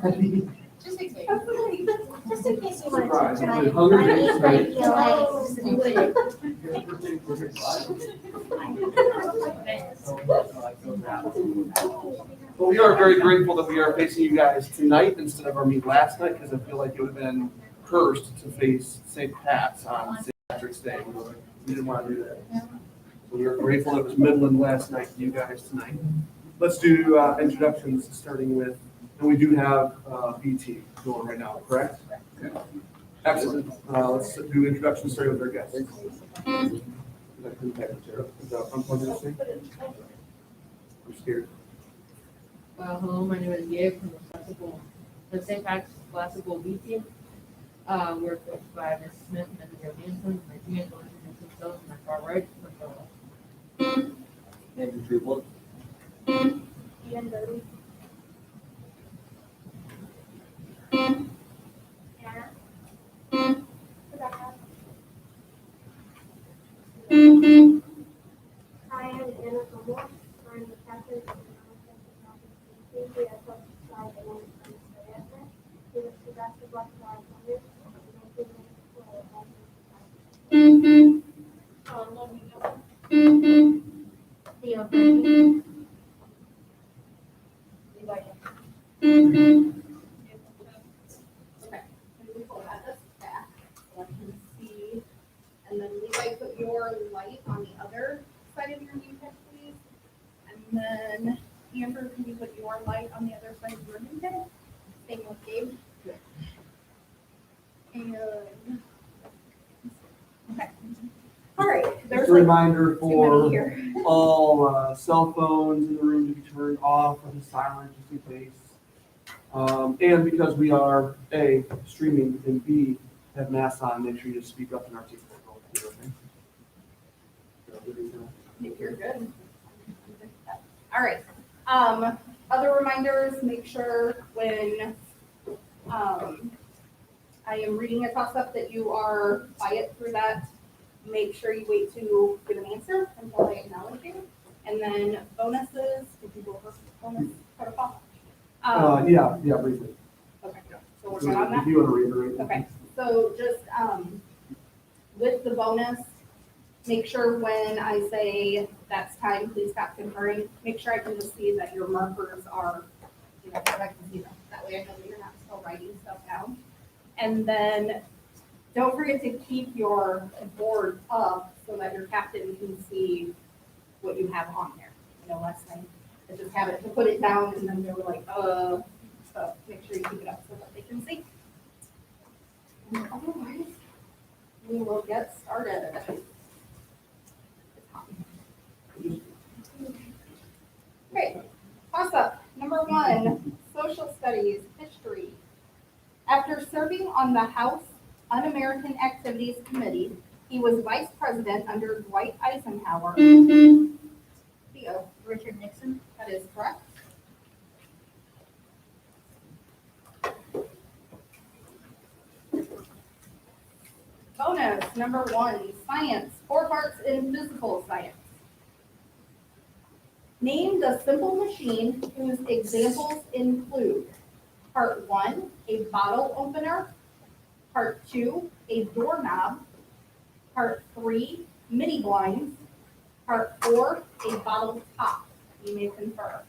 Just in case. Just in case you wanted Surprise. to try. Hunger I Games eat tonight. Well, we are very grateful that we are facing you guys tonight instead of our meet last night, because I feel like it would have been cursed to face St. Pat's on St. Patrick's Day. We didn't want to do that. So we are grateful it was Midland last night, you guys tonight. Let's do introductions, starting with, and we do have BT going right now, correct? Okay. Excellent. Let's do introductions, starting with our guests. Is that unplugged this thing? I'm scared. Well, hello, my name is Gabe from the St. Patrick's Classical B team. We're coached by Ms. Smith and Mr. Johansson. My teammates will introduce themselves on my far right. Andrew Trupel. Ian Bodie. Anna. Rebecca. Hi, I'm Anna Hummel. I'm the captain of the team. We have both side and we wish the best of luck to our players Theo Bernie. Okay, and we will add this back so I can see. And then Levi, put your light on the other side of your name tag, please. And then Amber, can you put your light on the other side of your name tag? Same with Gabe. And, okay. All right, Just there's a like reminder too many for here. all cell phones in the room to be turned off or silent just in case. And because we are A, streaming, and B, have masks on, make sure you just speak up and articulate. If you're good. All right. Other reminders, make sure when I am reading a toss-up that you are quiet through that. Make sure you wait to give an answer until I acknowledge you. And then bonuses, did you go first? Bonus protocol? Yeah, briefly. Okay, so we're good on that? If you want to reiterate. Okay, so just with the bonus, make sure when I say that's time, please stop conferring. Make sure I can just see that your markers are, that I can see them. That way I know that you're not still writing stuff down. And then don't forget to keep your board up so that your captain can see what you have on there. Last time I just have it to put it down and then they were like, so make sure you keep it up so that they can see. And otherwise, we will get started. Okay, toss up. Number 1, social studies, history. After serving on the House Un-American Activities Committee, he was vice president under Dwight Eisenhower. Theo. Richard Nixon. That is correct. Bonus, number 1, science, 4 parts in physical science. Name the simple machine whose examples include part 1, a bottle opener, part 2, a doorknob, part 3, mini blinds, part 4, a bottle top. You may confer.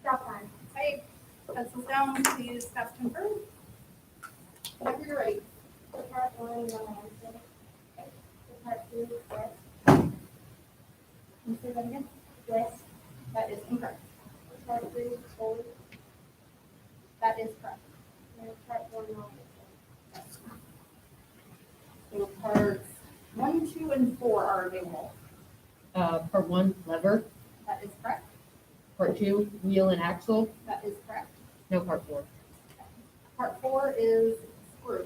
Stop time. Okay, pencils down, please stop confirm. Whenever you're ready. The part 1, you want to answer. The part 2, yes. Can you say that again? Yes. That is incorrect. The part 3, cold. That is correct. And part 1, no. So parts 1, 2, and 4 are available. Part 1, lever. That is correct. Part 2, wheel and axle. That is correct. No, part 4. Part 4 is screw.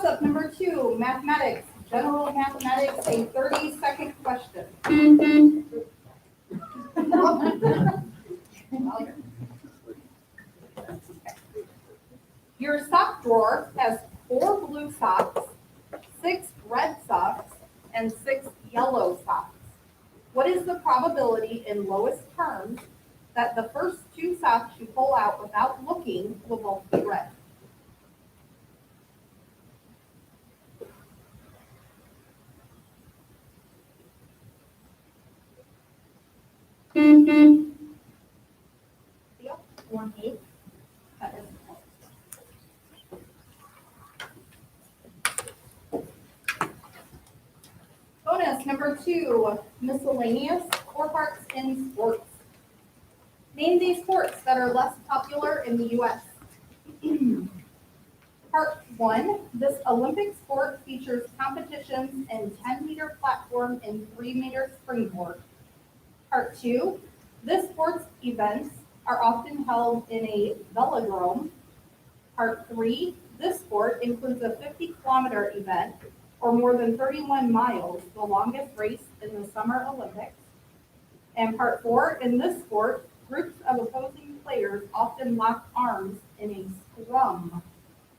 Toss-up number 2, mathematics, general mathematics, a 30-second question. Your sock drawer has 4 blue socks, 6 red socks, and 6 yellow socks. What is the probability in lowest terms that the first 2 socks you pull out without looking will both be red? Theo? 1/8. That is bonus number 2, miscellaneous or parts in sports. Name these sports that are less popular in the U.S. Part 1, this Olympic sport features competitions in 10-meter platform and 3-meter springboard. Part 2, this sports events are often held in a velodrome. Part 3, this sport includes a 50-kilometer event, or more than 31 miles, the longest race in the Summer Olympics. And part 4, in this sport, groups of opposing players often lock arms in a scrum.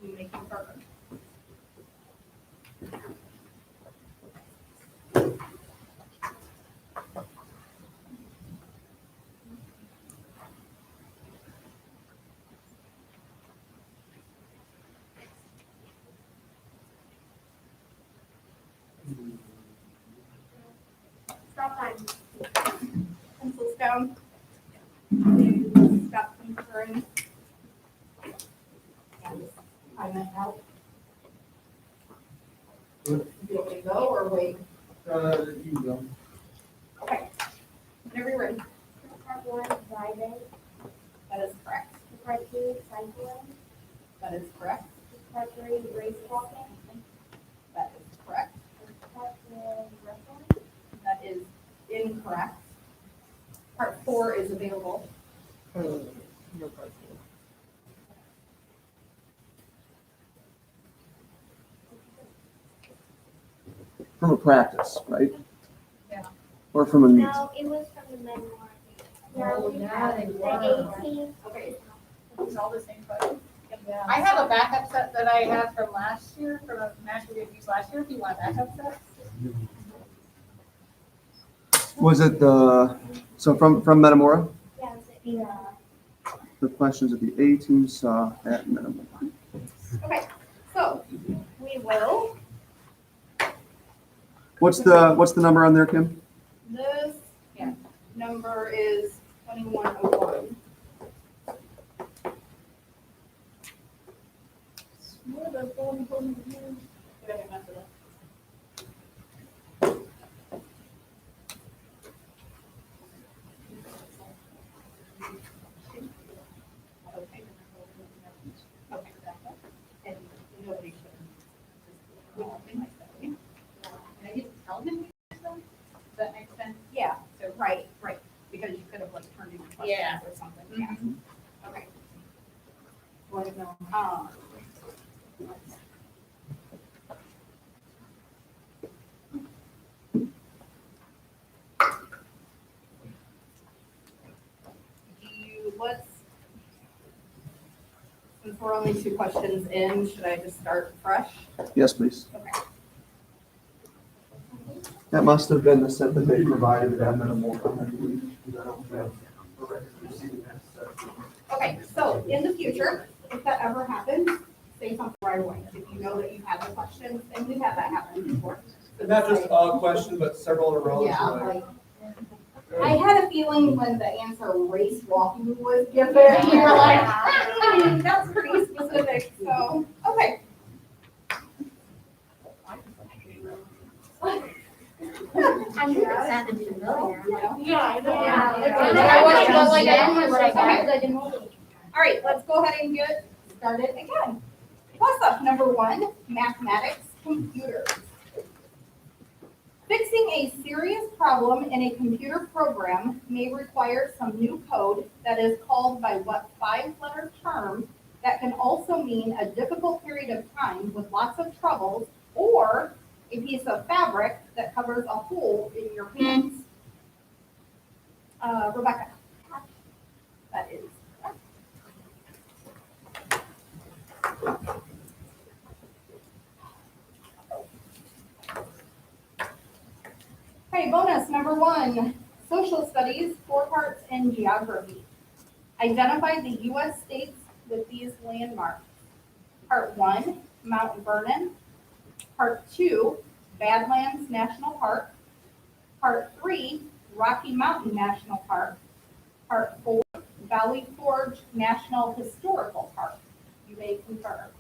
You may confirm. Stop time. Pencils down. Stop conferring. Time it out. Do you want me to go or wait? You can go. Okay. Whenever you're ready. Part 1, driving. That is correct. Part 2, cycling. That is correct. Part 3, race walking. That is correct. Part 4, wrestling. That is incorrect. Part 4 is available. No part From a practice, right? Yeah. Or from a meet? No, it was from the memoir. Oh, yeah, they were. The 18th. Okay. It's all the same question. Yeah. I have a backup set that I had from last year, from a match we used last year, if you want a backup set. Was it so from Metamora? Yeah, it was The questions that the A team saw at Metamora. Okay. So we will. What's the number on there, Kim? This number is 2101. Okay. And nobody should. Can I just tell him? Does that make sense? Yeah, so right, because you could have like turned in your questions Yeah. or something, yeah. Okay. Since we're only 2 questions in, should I just start fresh? Yes, please. Okay. That must have been the set that they provided at Metamora, I believe. I don't have a record of receiving that set. Okay, so in the future, if that ever happens, say something right away. If you know that you have the questions, and we've had that happen before. And not just a question, but several in a row. Yeah, so like, I had a feeling when the answer race walking was given, you were like, that's pretty specific, so, okay. I'm sure it sounded familiar. Yeah, I know. I wasn't going like I don't know what I got. All right, let's go ahead and get started again. Plus up number 1, mathematics, computers. Fixing a serious problem in a computer program may require some new code that is called by what 5-letter term That can also mean a difficult period of time with lots of troubles, or a piece of fabric that covers a hole in your pants. Rebecca. That is correct. Okay, bonus number 1, social studies, 4 parts, and geography. Identify the U.S. states with these landmarks. Part 1, Mount Vernon. Part 2, Badlands National Park. Part 3, Rocky Mountain National Park. Part 4, Valley Forge National Historical Park. You may confirm.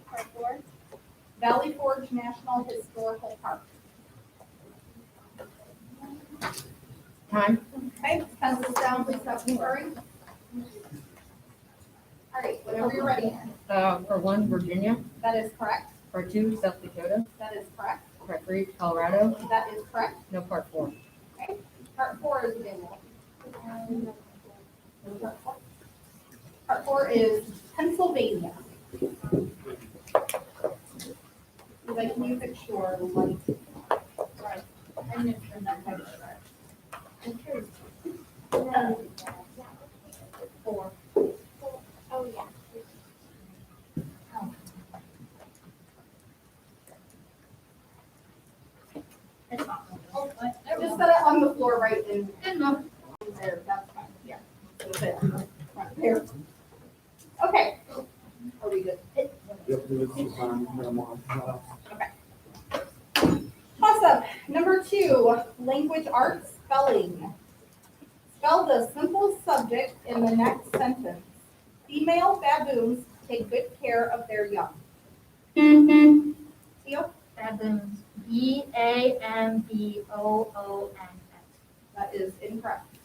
Part 4. Valley Forge National Historical Park. Time? Okay, pencils down, please stop conferring. All right, whenever you're ready. For 1, Virginia. That is correct. Part 2, South Dakota. That is correct. Part 3, Colorado. That is correct. No, part 4. Okay, part 4 is available. Part 4 is Pennsylvania. Like music, sure, like. Right. I missed that part. 4. Oh, yeah. It's not. Just set it on the floor right in No. there, that's fine, yeah. That's it. Right there. Okay. Are we good? Yep, it's minimal. Awesome. Number 2, language arts spelling. Spell the simple subject in the next sentence. Female baboons take good care of their young. Theo? Baboons. BAMBOONS. That is incorrect.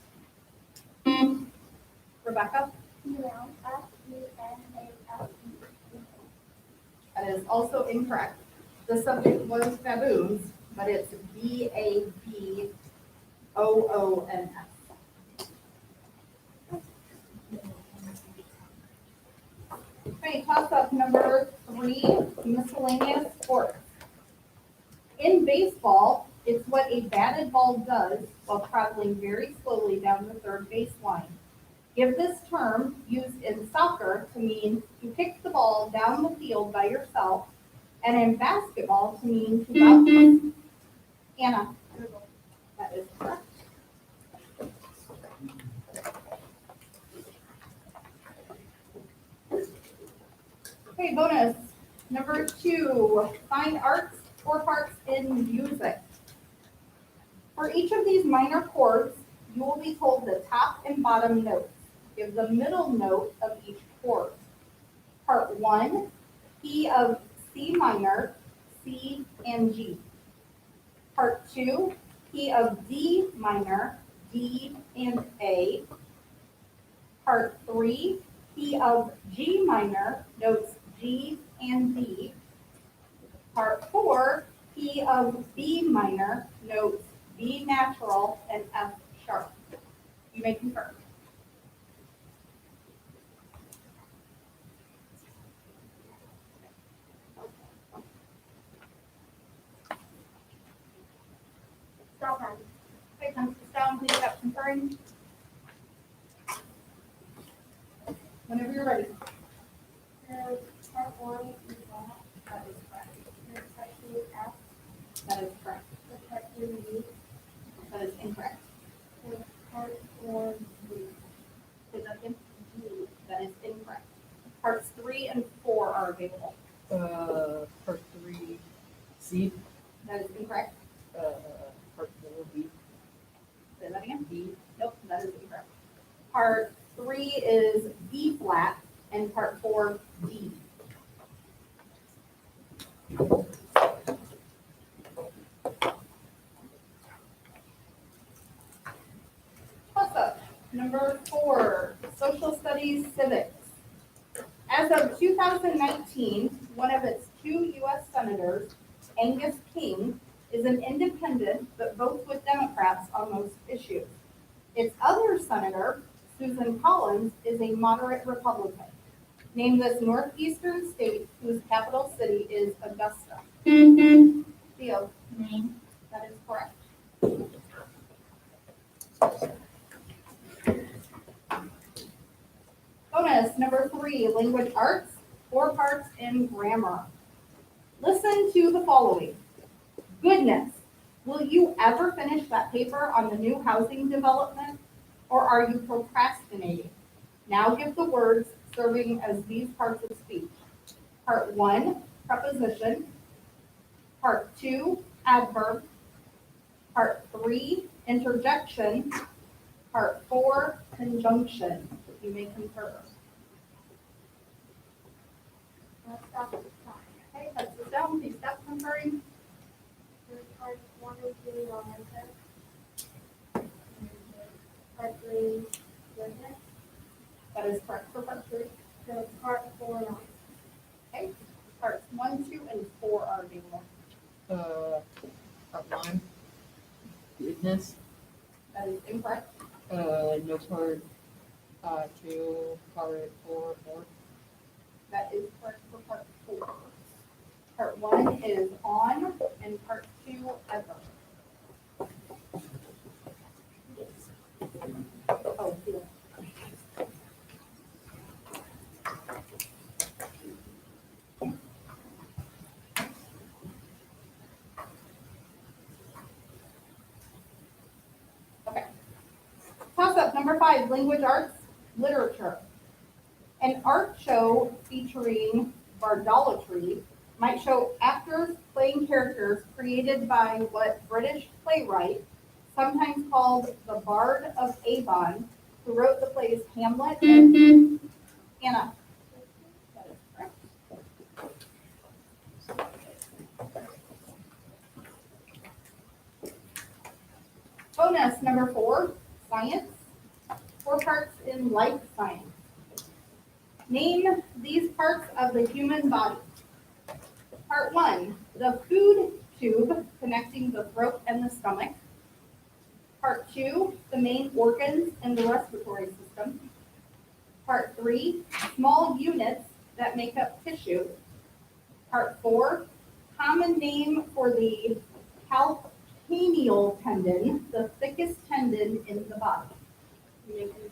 Rebecca? That is also incorrect. The subject was baboons, but it's BABOONS. Okay, toss up number 3, miscellaneous sports. In baseball, it's what a batted ball does while traveling very slowly down the third baseline. Give this term used in soccer to mean to kick the ball down the field by yourself, and in basketball to mean to bounce. Anna? That is correct. Okay, bonus. Number 2, find arts 4 parts in music. For each of these minor chords, you will be told the top and bottom notes. Give the middle note of each chord. Part 1, key of C minor, C, and G. Part 2, key of D minor, D, and A. Part 3, key of G minor, notes G and B. Part 4, key of B minor, notes B natural and F sharp. You may confirm. Stop time. Okay, pencils down, please stop conferring. Whenever you're ready. Part 1 is that. That is correct. Part 2 is F. That is correct. Part 3 is U. That is incorrect. Part 4 is Say that again. That is incorrect. Parts 3 and 4 are available. Part 3, C. That is incorrect. Part 4, B. Say that again. B. Nope, that is incorrect. Part 3 is B flat and part 4 D. Toss up. Number 4, social studies civics. As of 2019, one of its 2 U.S. senators, Angus King, is an independent but votes with Democrats on most issues. Its other senator, Susan Collins, is a moderate Republican. Name this northeastern state whose capital city is Augusta. Theo, Maine. that is correct. Bonus number 3, language arts, 4 parts in grammar. Listen to the following. Goodness, will you ever finish that paper on the new housing development? Or are you procrastinating? Now give the words serving as these parts of speech. Part 1, preposition. Part 2, adverb. Part 3, interjection. Part 4, conjunction. You may confer. Let's stop at the time. Okay, that's the down. Please stop conferring. There's part 1 and 2 on it. Part 3, goodness. That is correct for part 3. So part 4 on. Okay, parts 1, 2, and 4 are being looked. Part 1, goodness. That is incorrect. No part 2, part 4. That is correct for part 4. Part 1 is on, and part 2, ever. Oh, here. Okay. Toss-up number 5, language arts, literature. An art show featuring bardolatry might show actors playing characters created by what British playwright, sometimes called the Bard of Avon, who wrote the plays Hamlet and Anna. That is correct. Bonus number 4, science. 4 parts in life science. Name these parts of the human body. Part 1, the food tube connecting the throat and the stomach. Part 2, the main organs in the respiratory system. Part 3, small units that make up tissue. Part 4, common name for the calcaneal tendon, the thickest tendon in the body. You may confer.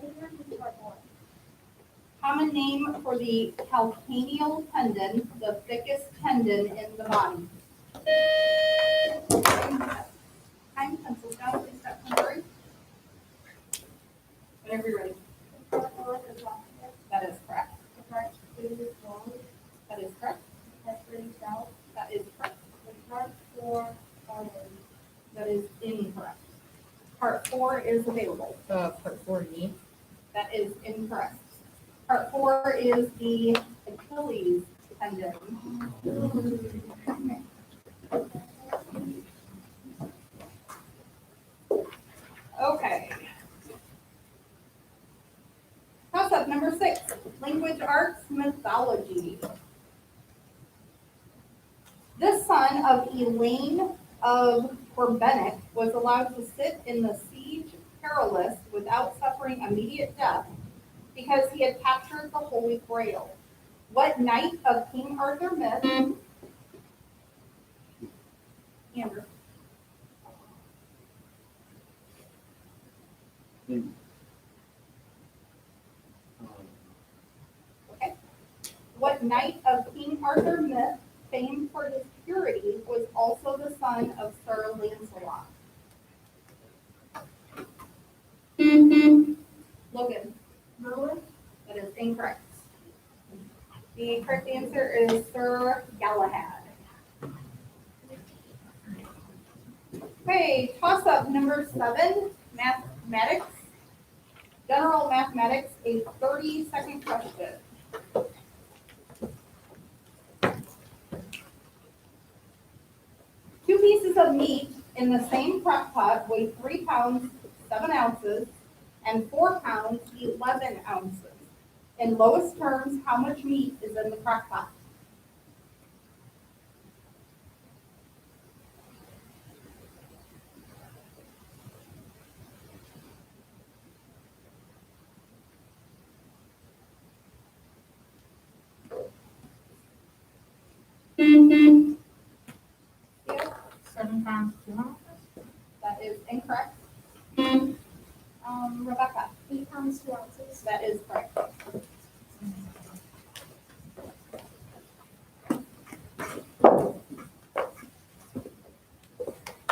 Can you repeat part 1? Common name for the calcaneal tendon, the thickest tendon in the body. Time pencils down, please stop conferring. Whenever you're ready. Part 1 is oxygen. That is correct. Part 2 is lung. That is correct. Part 3 cell. That is correct. And part 4 organ. That is incorrect. Part 4 is available. Part 4, knee. That is incorrect. Part 4 is the Achilles tendon. Okay. Toss-up number 6, language arts mythology. This son of Elaine of Corbenic was allowed to sit in the siege perilous without suffering immediate death because he had captured the Holy Grail. What knight of King Arthur myth? Andrew. Okay. What knight of King Arthur myth, famed for his purity, was also the son of Sir Lancelot? Logan. Merlin. That is incorrect. The correct answer is Sir Galahad. Okay, toss up number 7, mathematics. General mathematics, a 30-second question. Two pieces of meat in the same crock pot weigh 3 pounds, 7 ounces, and 4 pounds, 11 ounces. In lowest terms, how much meat is in the crock pot? Yeah, 7 pounds, 2 ounces? that is incorrect. Rebecca, 8 pounds, 2 ounces. that is correct.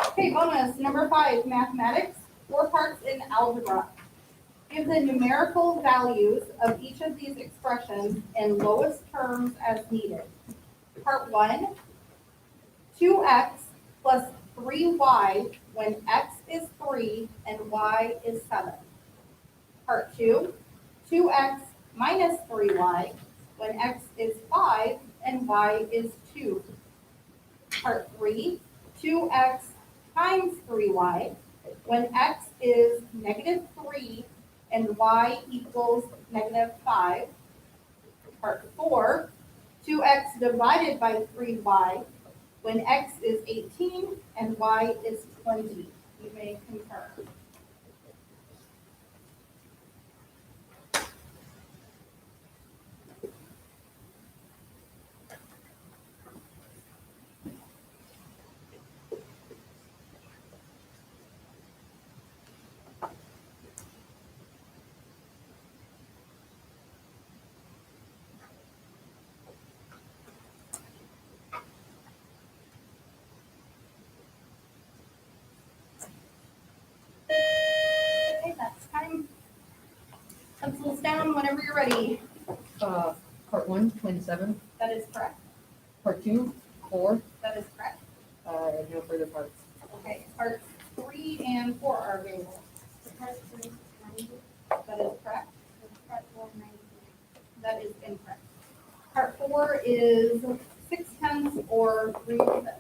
Okay, bonus, number 5, mathematics, 4 parts in algebra. Give the numerical values of each of these expressions in lowest terms as needed. Part 1, 2x plus 3y when x is 3 and y is 7. Part 2, 2x minus 3y when x is 5 and y is 2. Part 3, 2x times 3y when x is negative 3 and y equals negative 5. Part 4, 2x divided by 3y when x is 18 and y is 20. You may concur. Okay, that's time. Pencils down whenever you're ready. Part 1, 27. That is correct. Part 2, 4. That is correct. No further parts. Okay, parts 3 and 4 are available. Part 3, 90. That is correct. Part 4, 90. That is incorrect. Part 4 is 6/10 or 3/5.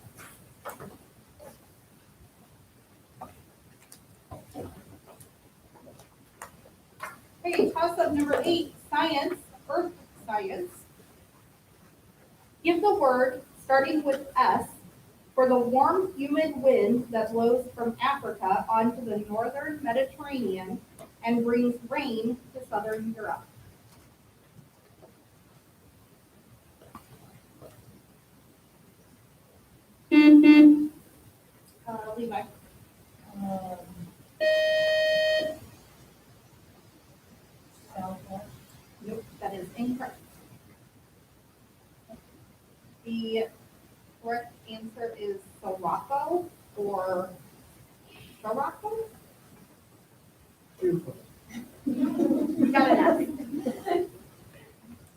Okay, toss up number 8, science, earth science. Give the word starting with S for the warm, humid wind that blows from Africa onto the northern Mediterranean and brings rain to southern Europe. Levi. Nope, that is incorrect. The correct answer is Sirocco or Sirocco? You got an S.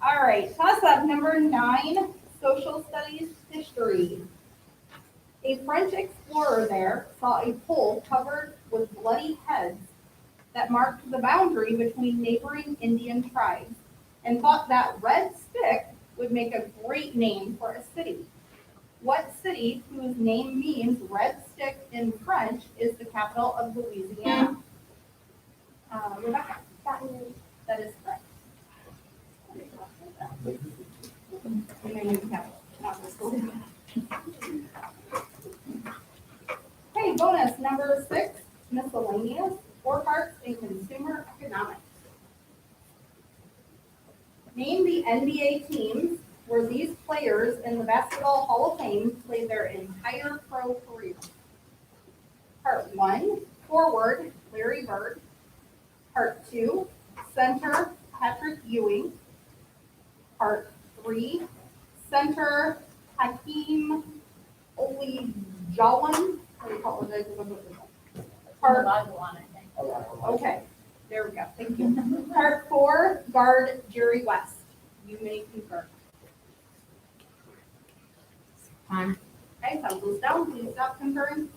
All right, toss up number 9, social studies history. A French explorer there saw a pole covered with bloody heads that marked the boundary between neighboring Indian tribes and thought that red stick would make a great name for a city. What city, whose name means red stick in French, is the capital of Louisiana? Rebecca. Baton Rouge. That is correct. You may use the capital, not the school. Okay, bonus number 6, miscellaneous, 4 parts in consumer economics. Name the NBA teams where these players in the Basketball Hall of Fame played their entire pro career. Part 1, forward, Larry Bird. Part 2, center, Patrick Ewing. Part 3, center, Hakeem Olajuwon. I apologize if I'm looking wrong. Part, Olajuwon, I think. okay, there we go, thank you. Part 4, guard, Jerry West. You may concur. Time. Okay, pencils down, please stop concurring.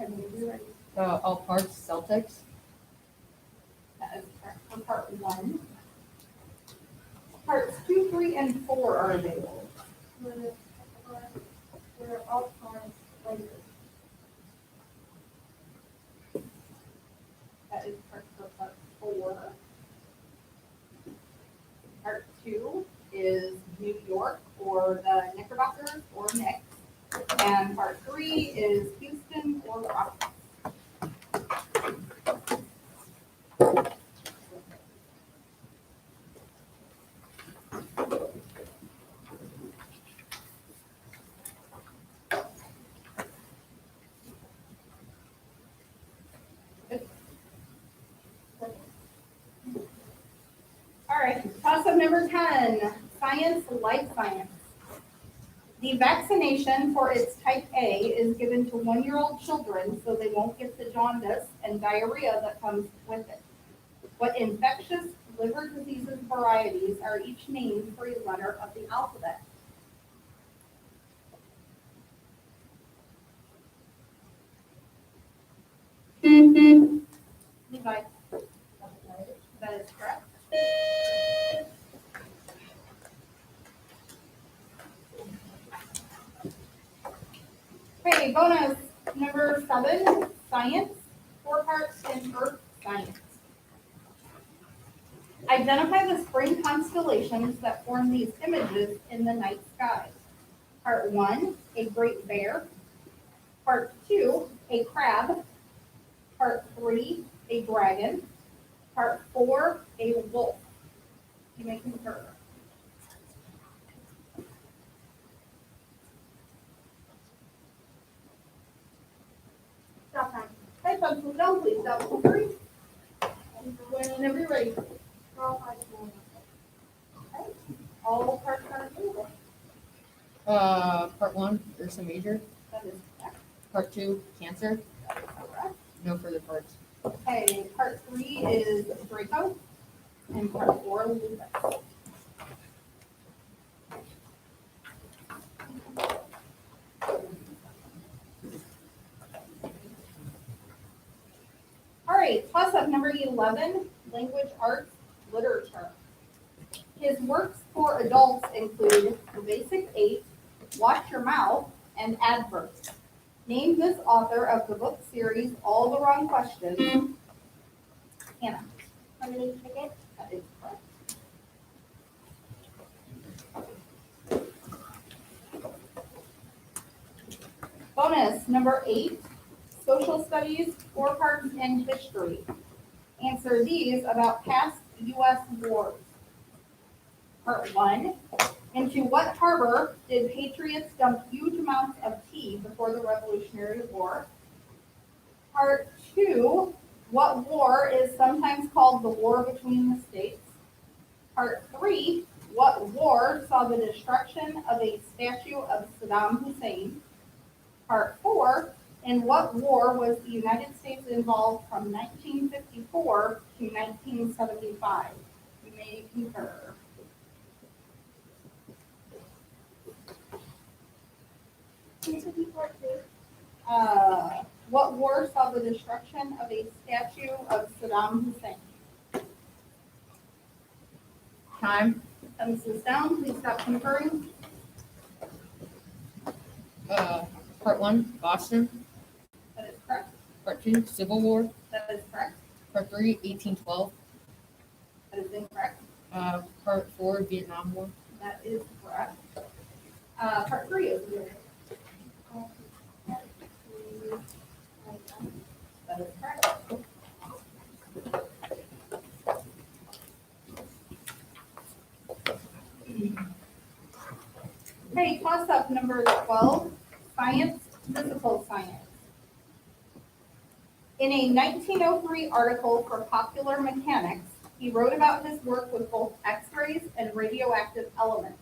And when you're ready, All parts Celtics. that is correct for part 1. Parts 2, 3, and 4 are available. We're all parts later. That is correct for part 4. Part 2 is New York, or the Knickerbockers, or Knicks. And part 3 is Houston, or Rockets. All right, toss-up number 10, science, life science. The vaccination for its type A is given to 1-year-old children so they won't get the jaundice and diarrhea that comes with it. What infectious liver diseases varieties are each named for a letter of the alphabet? Levi. That is correct. Okay, bonus number 7, science, 4 parts in earth science. Identify the spring constellations that form these images in the night sky. Part 1, a great bear. Part 2, a crab. Part 3, a dragon. Part 4, a wolf. You may concur. Stop time. Hey, folks, move down, please. Stop concurring. Whenever you're ready. All parts later. Okay. All parts are available. Part 1, Ursa Major. That is correct. Part 2, Cancer. That is correct. No further parts. Okay, part 3 is Draco, and part 4, Lupus. All right, toss-up number 11, language, arts, literature. His works for adults include The Basic 8, Watch Your Mouth, and Adverbs. Name this author of the book series All the Wrong Questions. Hannah. Lemonade ticket. That is correct. Bonus number 8, social studies, 4 parts in history. Answer these about past U.S. wars. Part 1, into what harbor did patriots dump huge amounts of tea before the Revolutionary War? Part 2, what war is sometimes called the War between the States? Part 3, what war saw the destruction of a statue of Saddam Hussein? Part 4, in what war was the United States involved from 1954 to 1975? You may concur. Please repeat part 2. What war saw the destruction of a statue of Saddam Hussein? Time. Thumbs is down, please stop concurring. Part 1, Boston. That is correct. Part 2, Civil War. That is correct. Part 3, 1812. That is incorrect. Part 4, Vietnam War. That is correct. Part 3 is correct. That is correct. Okay, toss up number 12, science, physical science. In a 1903 article for Popular Mechanics, he wrote about his work with both X-rays and radioactive elements.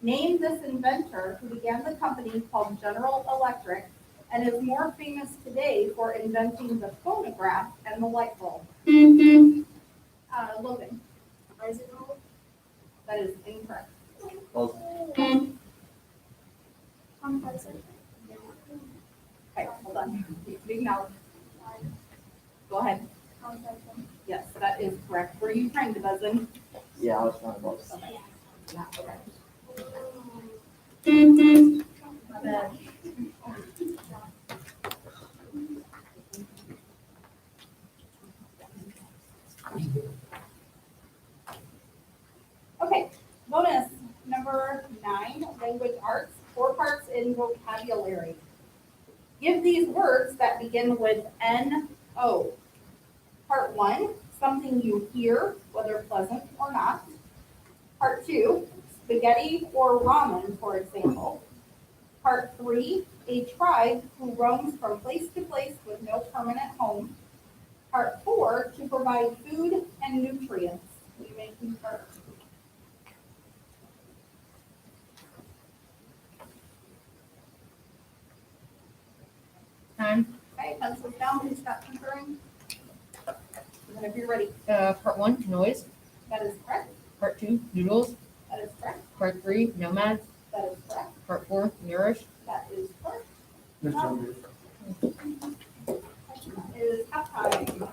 Name this inventor who began the company called General Electric and is more famous today for inventing the phonograph and the light bulb. Logan. Eisenhower. That is incorrect. Thomas Edison. Okay, hold on. Big mouth. Go ahead. Yes, that is correct. Were you trying to buzz in? Yeah, I was trying to both. My bad. Okay, bonus number 9, language arts, 4 parts in vocabulary. Give these words that begin with N-O. Part 1, something you hear, whether pleasant or not. Part 2, spaghetti or ramen, for example. Part 3, a tribe who roams from place to place with no permanent home. Part 4, to provide food and nutrients. You may concur. Time. Okay, pencils down, please stop concurring. Whenever you're ready. Part 1, noise. That is correct. Part 2, noodles. That is correct. Part 3, nomads. That is correct. Part 4, nourish. That is correct. Mr. That is halftime.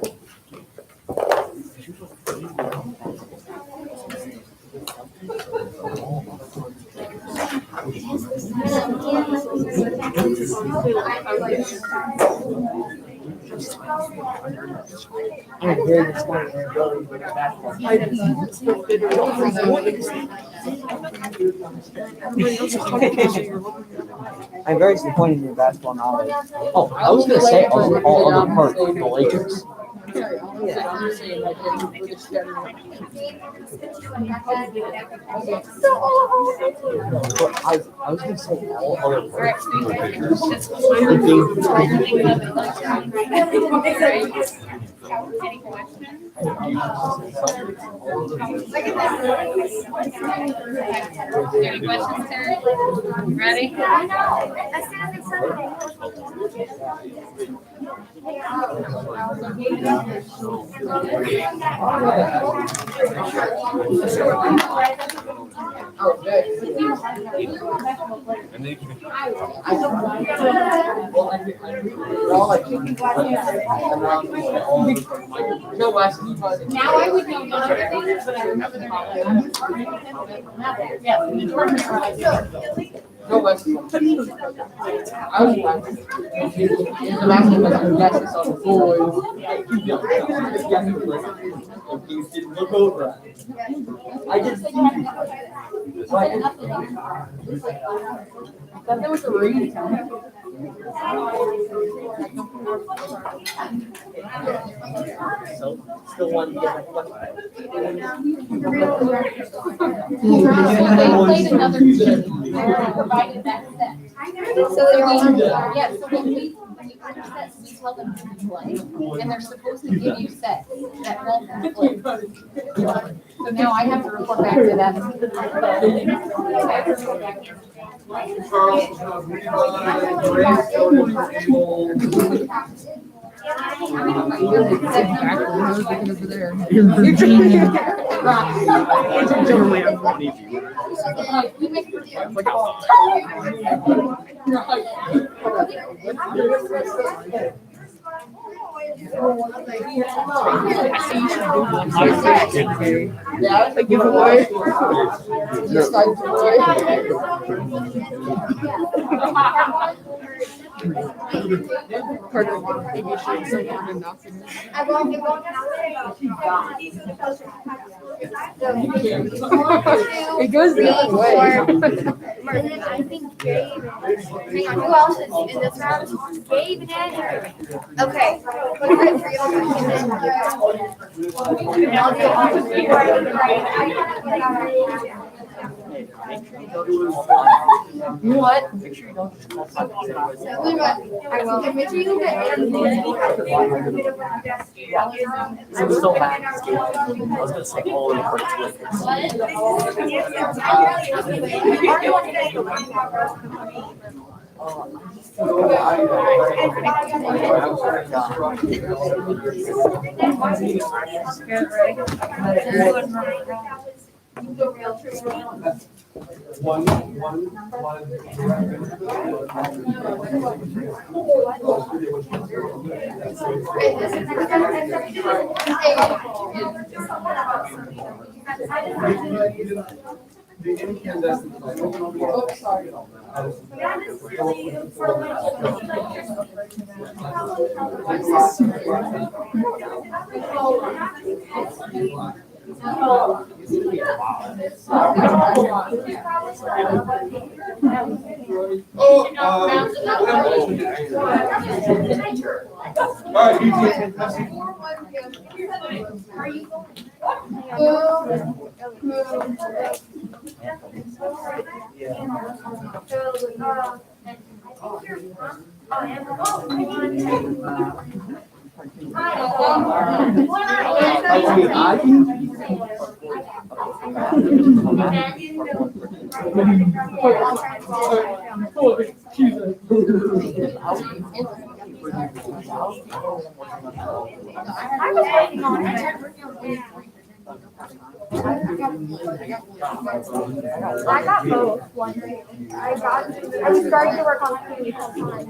I'm very disappointed in your ability to win a basketball. I'm very disappointed in your basketball knowledge. Oh, I was gonna say all other parts of the Lakers. But I was gonna say all other parts of the Lakers. Any questions? Any questions, Terry? You ready? No, Now I would know none of the things, but I remember their names. Yeah, the majority are like. no, I was in the basketball classes on the floor. You didn't look over. I just thought there was a reading. So, still want to get my They played another team, and provided that set. So when we kind of sets, we tell them to play, and they're supposed to give you sets that won't conflict. So now I have to report back to them. Yeah, a giveaway. Just like It goes the other way. And then I think Gabe, hang on, who else is in this round? Gabe and Andrew. Okay. Good for you. And I'll do all of you. you know what? Make sure you don't just call something. I will. Make sure you get I'm so mad. I was gonna say all of the parts. The real tree. One. The incandescent light. Oh, sorry. All right, I was working on it. I got both. I was starting to work on it full time.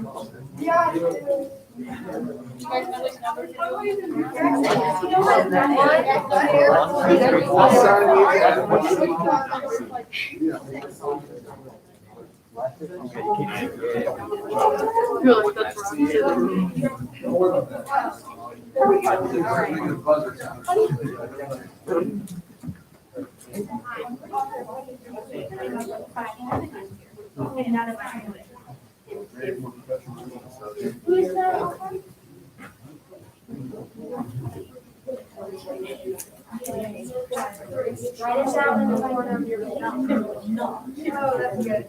Who's that? Write it down in the corner of your phone. Oh, that's good.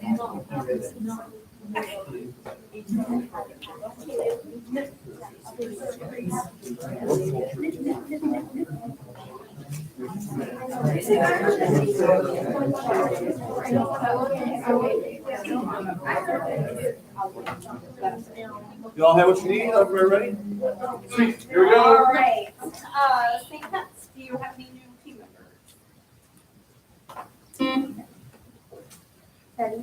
You all have what you need? Everybody ready? Sweet. Here we All go. right, St. Pets, do you have any new team members? Ready?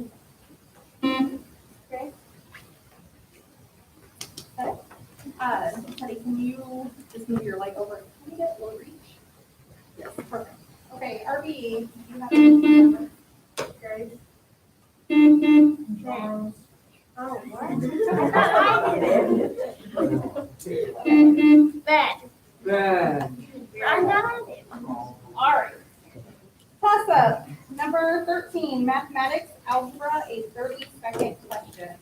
Okay. Teddy, can you just move your light over? Can you get low reach? Yes, perfect. Okay, RB, do you have any team members? Greg? Oh, what? Ben. I'm done. All right. Toss up, number 13, mathematics, algebra, a 30-second question.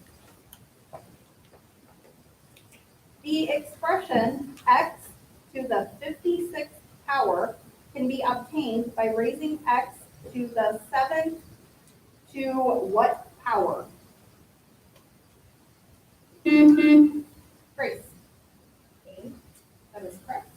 The expression x to the 56th power can be obtained by raising x to the 7th to what power? Grace. That is correct.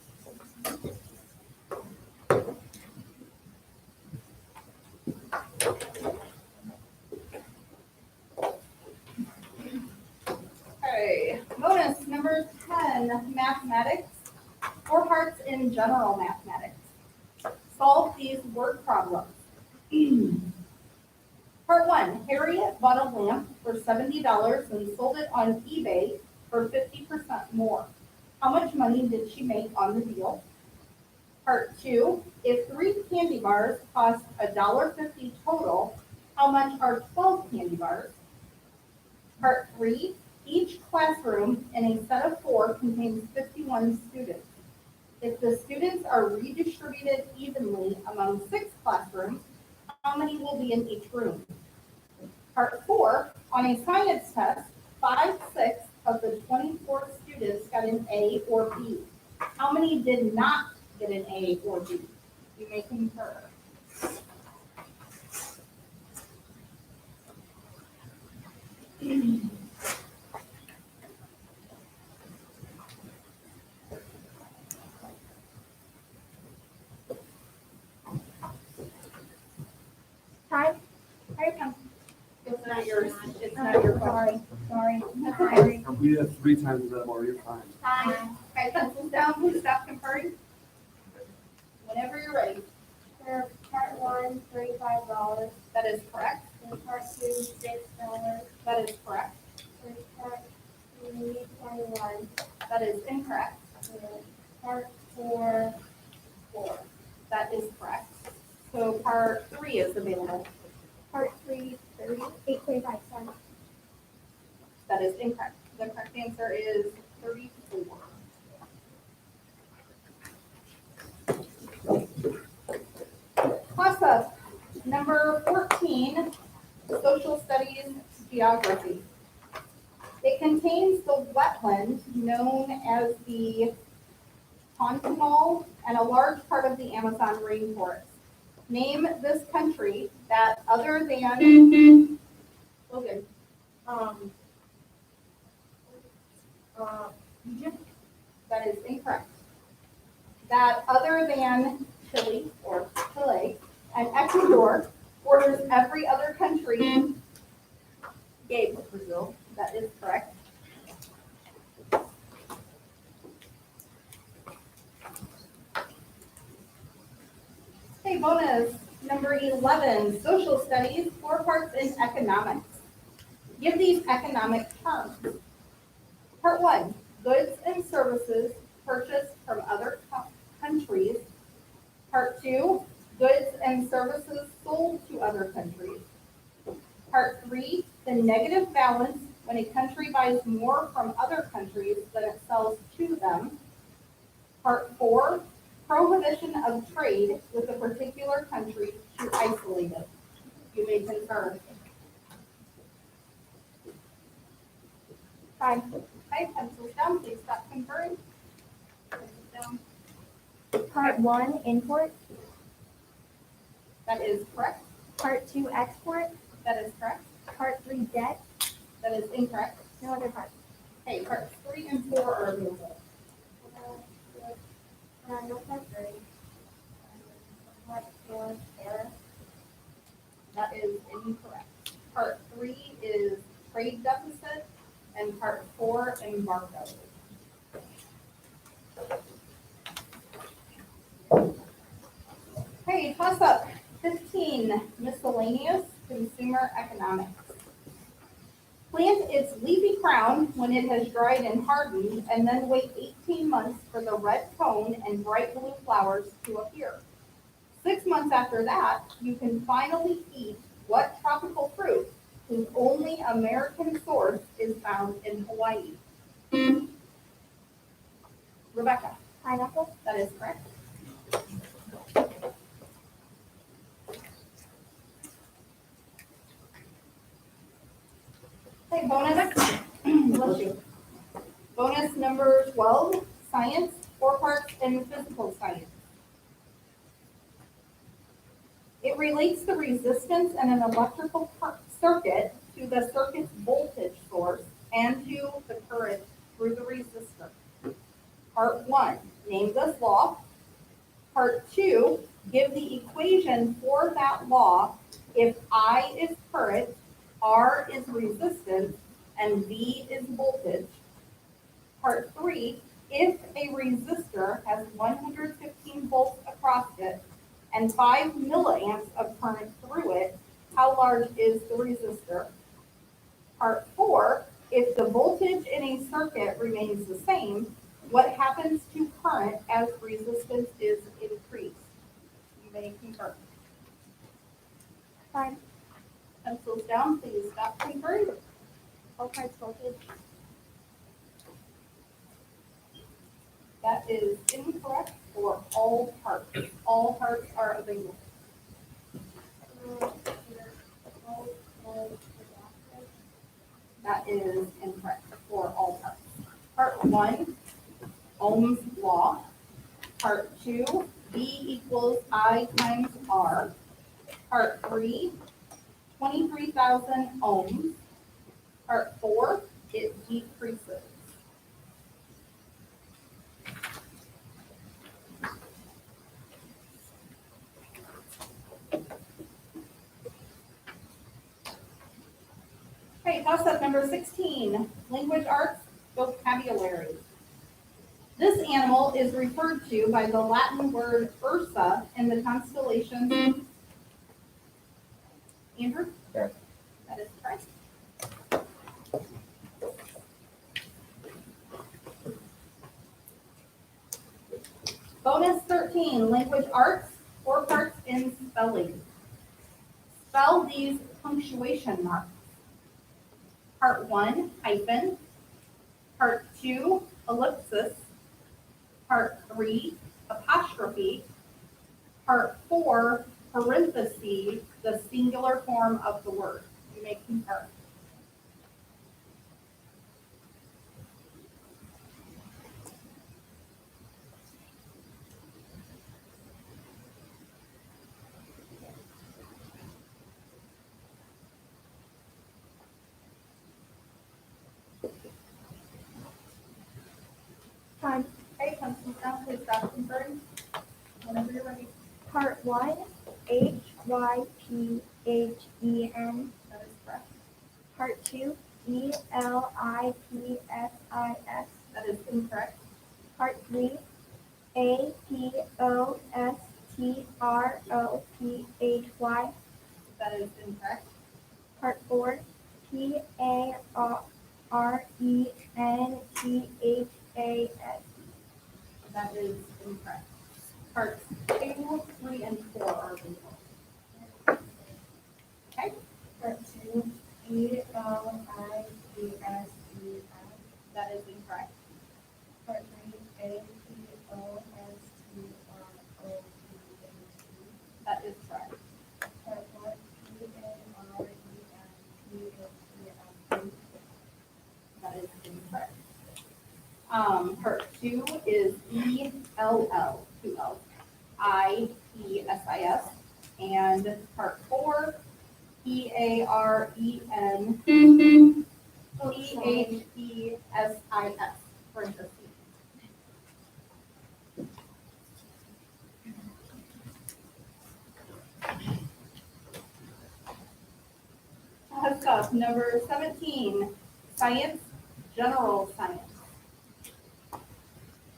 Okay, bonus number 10, mathematics, 4 parts in general mathematics. Solve these word problems. Part 1, Harriet bought a lamp for $70 and sold it on eBay for 50% more. How much money did she make on the deal? Part 2, if 3 candy bars cost $1.50 total, how much are 12 candy bars? Part 3, each classroom in a set of 4 contains 51 students. If the students are redistributed evenly among 6 classrooms, how many will be in each room? Part 4, on a science test, 5/6 of the 24 students got an A or B. How many did not get an A or B? You may concur. Time? It's not yours. It's not your question. Sorry. That's okay. We did it 3 times that more. You're fine. Time. Okay, pencils down, please stop conferring. Whenever you're ready. There, part one, $35. That is correct. And part two, $6. That is correct. And part three, 21. That is incorrect. And part four, 4. That is correct. So part 3 is available. Part three, 8.25 cents. That is incorrect. The correct answer is 34. Toss up. Number 14, social studies geography. It contains the wetland known as the Pantanal and a large part of the Amazon rainforest. Name this country that other than Logan. Egypt? That is incorrect. That other than Chile or Chile and Ecuador borders every other country. Gabe, Brazil. That is correct. Okay, bonus number 11, social studies, 4 parts in economics. Give these economic terms. Part 1, goods and services purchased from other countries. Part 2, goods and services sold to other countries. Part 3, the negative balance when a country buys more from other countries than it sells to them. Part 4, prohibition of trade with a particular country to isolate it. You may concur. 5. Okay, pencils down, please stop conferring. Pencils down. Part one, import. That is correct. Part two, export. That is correct. Part three, debt. That is incorrect. No other parts. Okay, parts 3 and 4 are available. No part three. Part four, error. That is incorrect. Part 3 is trade deficit and part 4 embargo. Okay, toss up. 15, miscellaneous consumer economics. Plant its leafy crown when it has dried and hardened, and then wait 18 months for the red cone and bright blue flowers to appear. 6 months after that, you can finally eat what tropical fruit whose only American source is found in Hawaii? Rebecca, Pineapple. that is correct. Okay, bonus. Bless you. Bonus number 12, science, 4 parts in physical science. It relates the resistance in an electrical circuit to the circuit's voltage source and to the current through the resistor. Part 1, name this law. Part 2, give the equation for that law if I is current, R is resistance, and V is voltage. Part 3, if a resistor has 115 volts across it and 5 milliamps of current through it, how large is the resistor? Part 4, if the voltage in a circuit remains the same, what happens to current as resistance is increased? You may concur. Fine. Pencils down, please stop conferring. All parts voltage. That is incorrect for all parts. All parts are available. That is incorrect for all parts. Part 1, Ohm's law. Part 2, V equals I times R. Part 3, 23,000 ohms. Part 4, it decreases. Okay, toss up number 16, language arts, vocabulary. This animal is referred to by the Latin word Ursa in the constellations Andrew? Yes. That is correct. Bonus 13, language arts, 4 parts in spelling. Spell these punctuation marks. Part 1, hyphen. Part 2, ellipsis. Part 3, apostrophe. Part 4, parentheses, the singular form of the word. You may concur. Time. Okay, pencils down, please stop conferring. Whenever you're ready. Part 1, HYPHEN. That is correct. Part 2, ELIPSIS. That is incorrect. Part 3, APOSTROPHY. That is incorrect. Part 4, PARENTHAS. That is incorrect. Parts 2, 3, and 4 are legal. Okay, Part 2, ELIPSEN. that is incorrect. Part 3, APOSTROPHY. That is correct. Part 4, PARENTHAS. That is incorrect. Part 2 is ELL, 2 L's, IPSIS, and part 4, PARENTHESIS, parentheses. Stuff. Number 17, science, general science.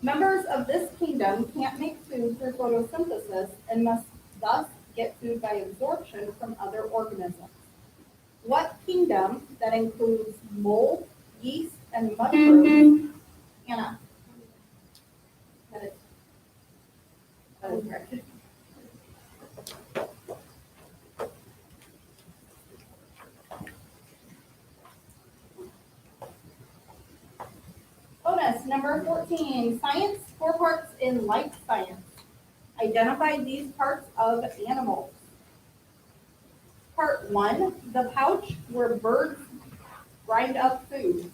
Members of this kingdom can't make food through photosynthesis and must thus get food by absorption from other organisms. What kingdom that includes mold, yeast, and mushrooms? Anna. That is correct. Bonus number 14, science, 4 parts in life science. Identify these parts of animals. Part 1, the pouch where birds grind up food.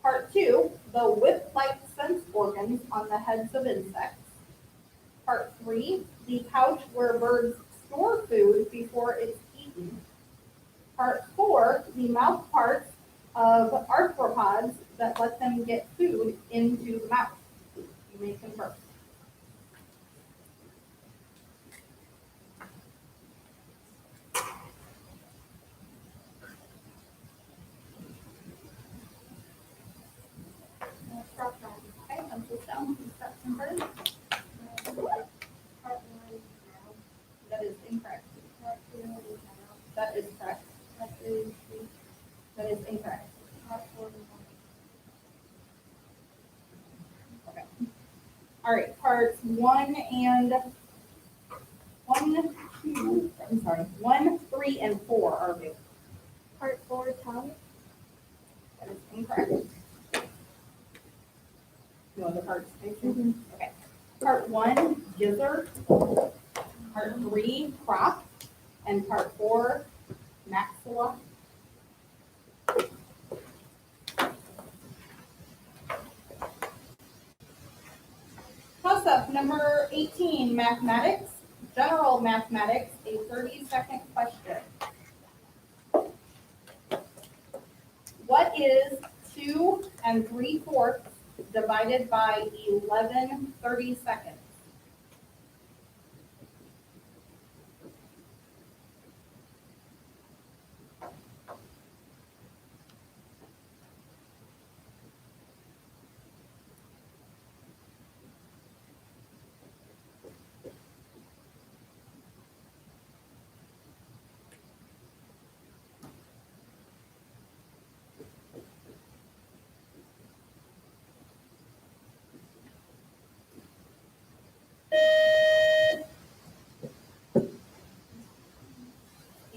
Part 2, the whip-like sense organs on the heads of insects. Part 3, the pouch where birds store food before it's eaten. Part 4, the mouth parts of arthropods that let them get food into the mouth. You may confirm. Okay, pencils down. Stop confirm. Part 1, That is incorrect. Part 2, That is correct. Part 3, That is incorrect. Part 4, Okay. All right, parts 1, 3, and 4 are due. Part 4, tongue. That is incorrect. No other parts? Okay. Part 1, gizzard. Part 3, crop. And part 4, maxilla. Toss-up number 18, mathematics. General mathematics, a 30-second question. What is 2 3/4 divided by 11 32nds?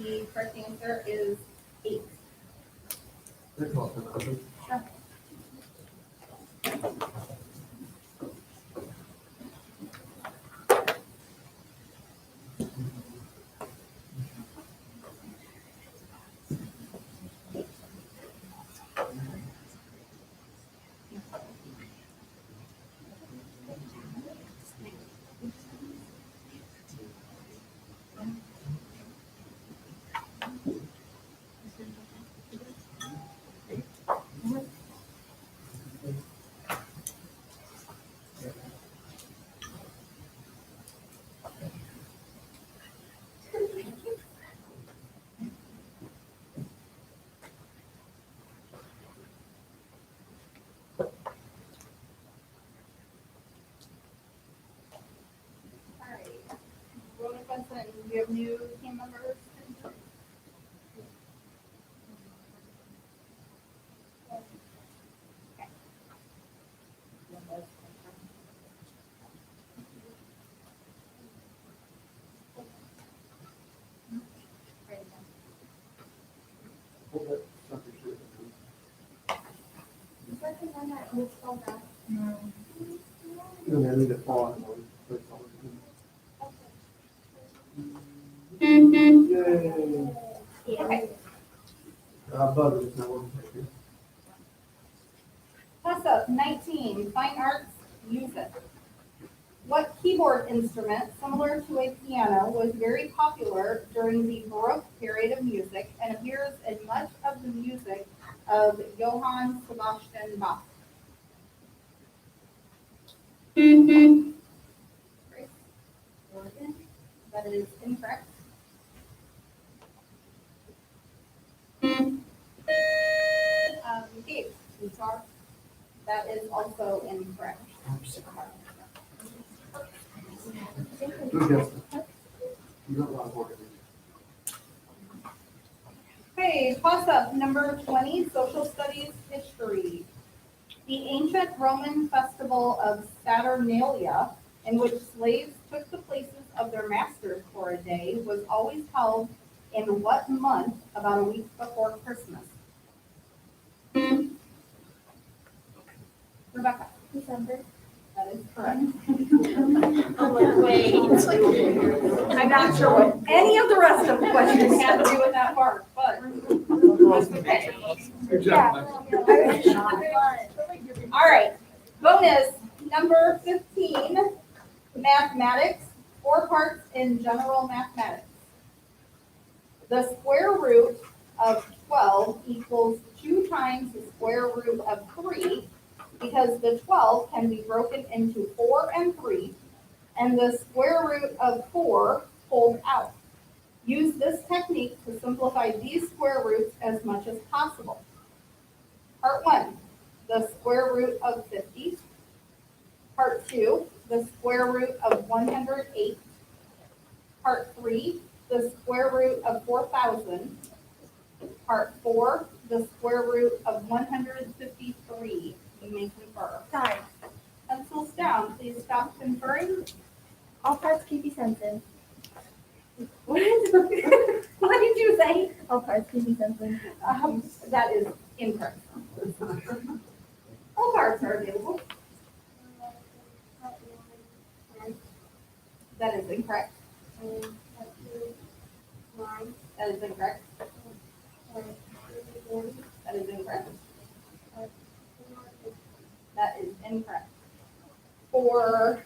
The correct answer is 8. All right. Rhoda Benson, do you have new team members? Okay. Toss up 19, fine arts, music. What keyboard instrument, similar to a piano, was very popular during the Baroque period of music and appears in much of the music of Johann Sebastian Bach? Grace? Morgan? That is incorrect. Gabe? Guitar? That is also incorrect. Okay, toss up number 20, social studies history. The ancient Roman festival of Saturnalia, in which slaves took the places of their masters for a day, was always held in what month about a week before Christmas? Rebecca? December. That is correct. Wait. I'm not sure what any of the rest of the questions had to do with that part, but that's okay. Good job. All right, bonus number 15, mathematics, 4 parts in general mathematics. The square root of 12 equals 2 times the square root of 3 because the 12 can be broken into 4 and 3, and the square root of 4 pulled out. Use this technique to simplify these square roots as much as possible. Part 1, the square root of 50. Part 2, the square root of 108. Part 3, the square root of 4,000. Part 4, the square root of 153. You may confer. Time. Pencils down, please stop conferring. All parts keep you sensing. What did you say? All parts keep you sensing. That is incorrect. All parts are available. That is incorrect. That is incorrect. That is incorrect. That is incorrect. For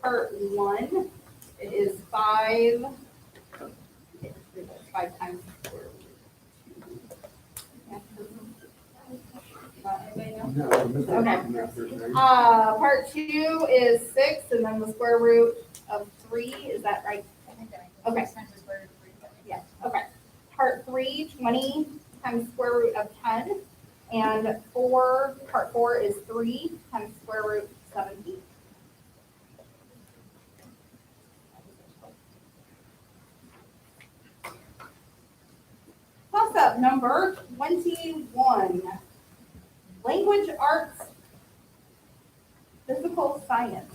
part 1, it is 5. It's 5 times the square root. Anybody know? Okay. Part 2 is 6, and then the square root of 3. Is that right? Okay. Yeah. Okay. Part 3, 20 times square root of 10. And part 4 is 3 times square root 17. Toss up number 21. Language arts, physical science.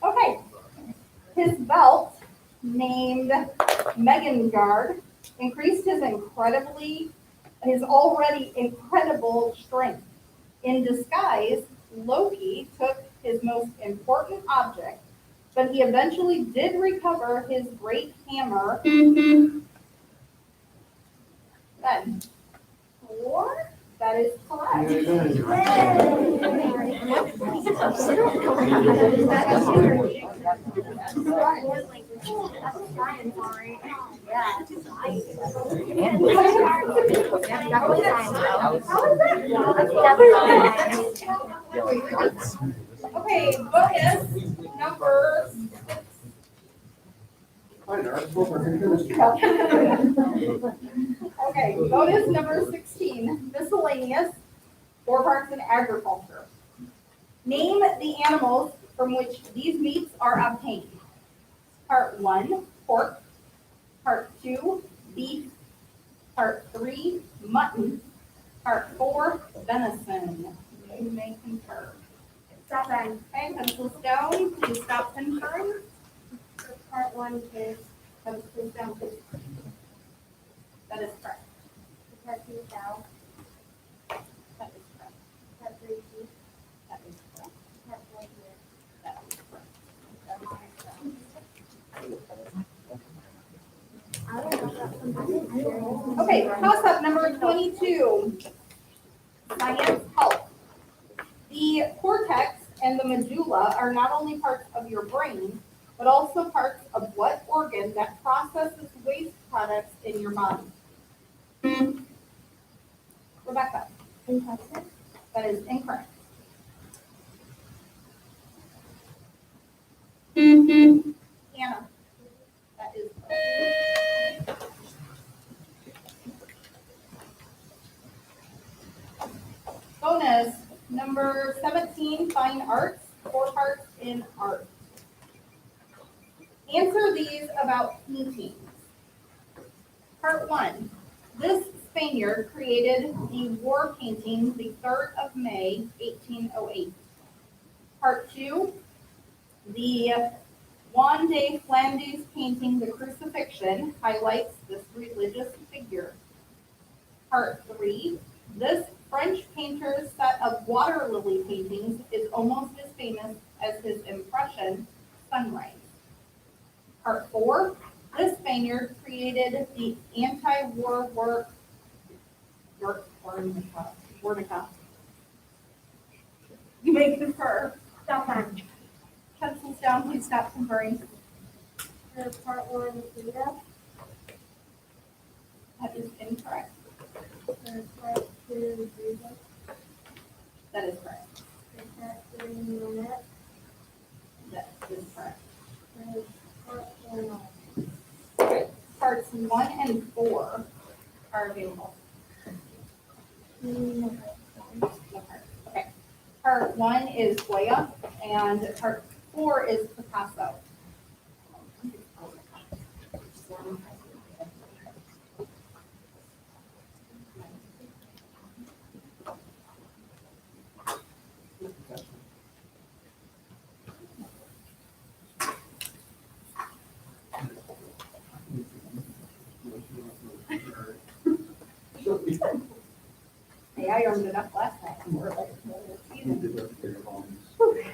Okay. His belt, named Megan Guard, increased his already incredible strength. In disguise, Loki took his most important object, but he eventually did recover his great hammer. Then, 4, that is correct. Okay, bonus number. Okay, bonus number 16, miscellaneous, 4 parts in agriculture. Name the animals from which these meats are obtained. Part 1, pork. Part 2, beef. Part 3, mutton. Part 4, venison. You may concur. Seven. Okay, pencils down, please stop conferring. Part 1 is Pencils down, please. That is correct. part 2 cow, That is correct. part 3 sheep, That is correct. part 4 deer. That is correct. I don't know about somebody. Okay, toss up number 22. Science help. The cortex and the medulla are not only parts of your brain, but also parts of what organ that processes waste products in your body? Rebecca, Intestine. that is incorrect. Hannah, that is correct. Bonus, number 17, fine arts, 4 parts in art. Answer these about paintings. Part 1, this Spaniard created the war painting the 3rd of May, 1808. Part 2, the Juan de Flandes painting, The Crucifixion, highlights this religious figure. Part 3, this French painter's set of water lily paintings is almost as famous as his impression, Sunrise. Part 4, this Spaniard created the anti-war work, Guernica. You may confer. Stefan. Pencils down, please stop conferring. Part 1 Vita. That is incorrect. Part 2 Jesus. That is correct. Part 3 Minute. That is correct. Part 4 Parts 1 and 4 are available. Okay. Part 1 is Goya, and part 4 is Picasso. Hey, I earned it up last night.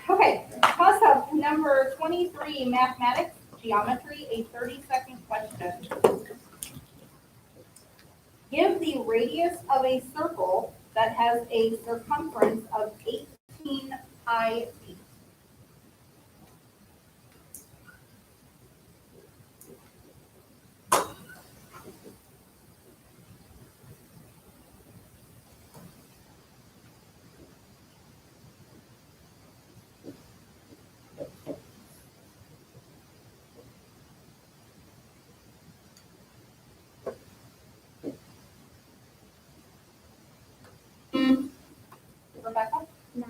Okay, toss up number 23, mathematics, geometry, a 30-second question. Give the radius of a circle that has a circumference of 18 pi feet. Rebecca? 9.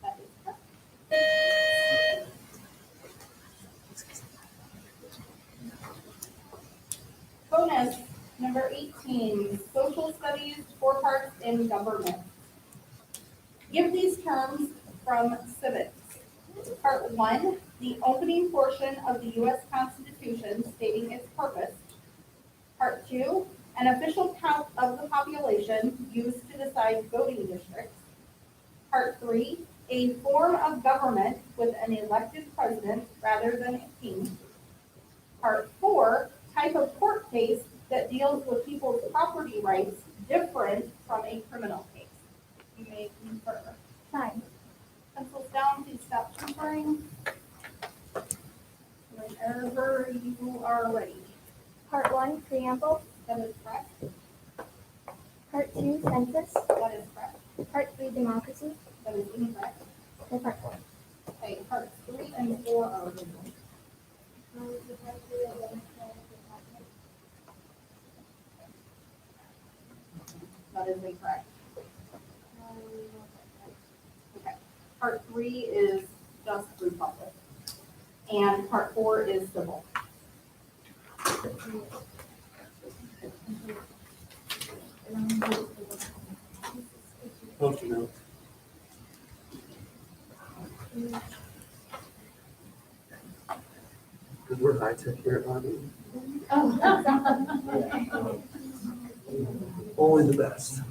That is correct. Bonus, number 18, social studies, 4 parts in government. Give these terms from civics. Part 1, the opening portion of the U.S. Constitution stating its purpose. Part 2, an official count of the population used to decide voting districts. Part 3, a form of government with an elected president rather than a king. Part 4, type of court case that deals with people's property rights different from a criminal case. You may confer. Fine. Pencils down, please stop conferring. Whenever you are ready. Part 1, preamble. That is correct. Part 2, census. That is correct. Part 3, democracy. That is incorrect. And part 4. Okay, parts 3 and 4 are original. That is incorrect. Okay, part 3 is just republic. And part 4 is civil. Post-it notes. Because we're high tech here at Bobby. Only the best.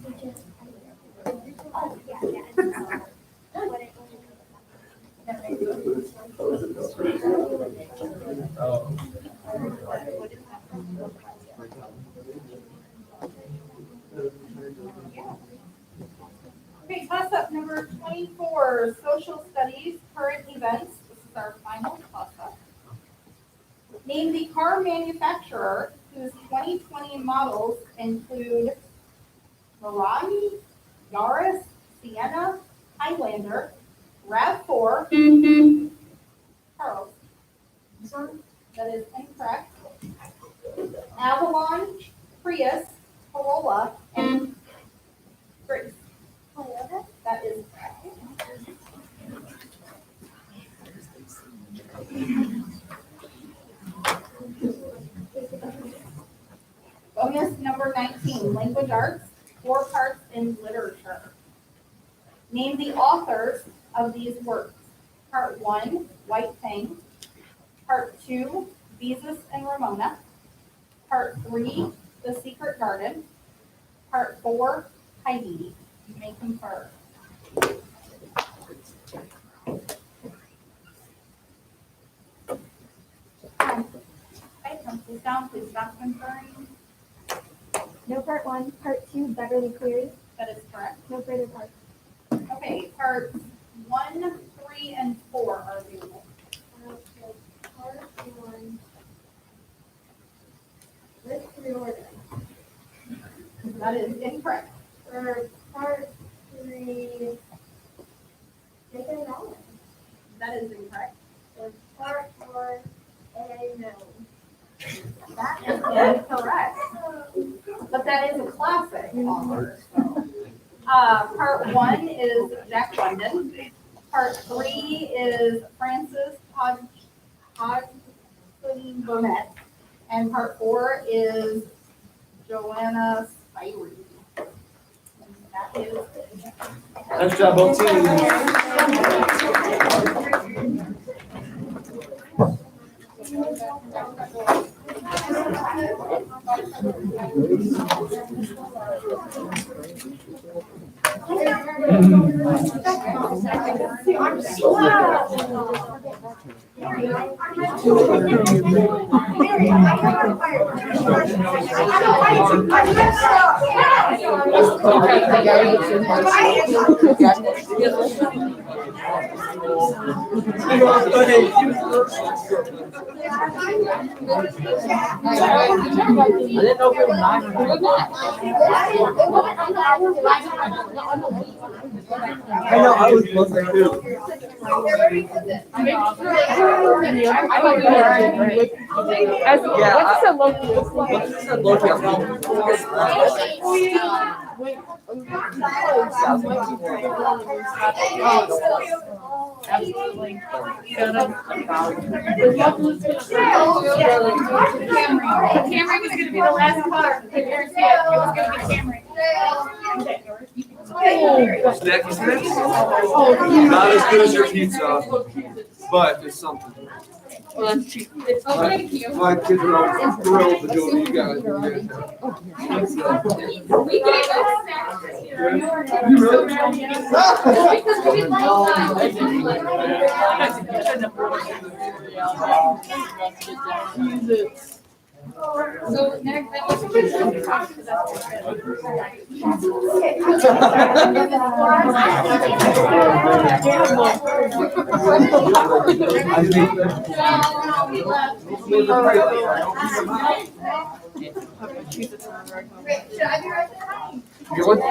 Okay, toss up number 24, social studies, current events. This is our final toss up. Name the car manufacturer whose 2020 models include Ferrari, Yaris, Sienna, Highlander, RAV4, Charles. That is incorrect. Avalon, Prius, Corolla, and Grace. Toyota. That is correct. Bonus number 19, language arts, 4 parts in literature. Name the authors of these works. Part 1, White Fang. Part 2, Beezus and Ramona. Part 3, The Secret Garden. Part 4, Heidi. You may confer. Okay, pencils down, please stop conferring. No part 1. Part 2, Beverly Cleary. That is correct. No further parts. Okay, parts 1, 3, and 4 are available. Part 1. Let's reorder. That is incorrect. For part 3, Jacob Allen. That is incorrect. For part 4, A. No. That is incorrect. But that is a classic author. Part 1 is Jack London. Part 3 is Francis Hodgson Burnett. And part 4 is Joanna Spirey. That is it. Nice job, both teams. I didn't know if it was 9 or 10. I know, I was closer too. What's the local? What's the local? Absolutely. Camry was gonna be the last car. I guarantee it. It was gonna be Camry. Snacky snacks? Not as good as your pizza, but it's something. Well, that's cheap. Oh, thank you. My kids are all thrilled to do what you guys do. We gave us You really? because we didn't like So next, You want?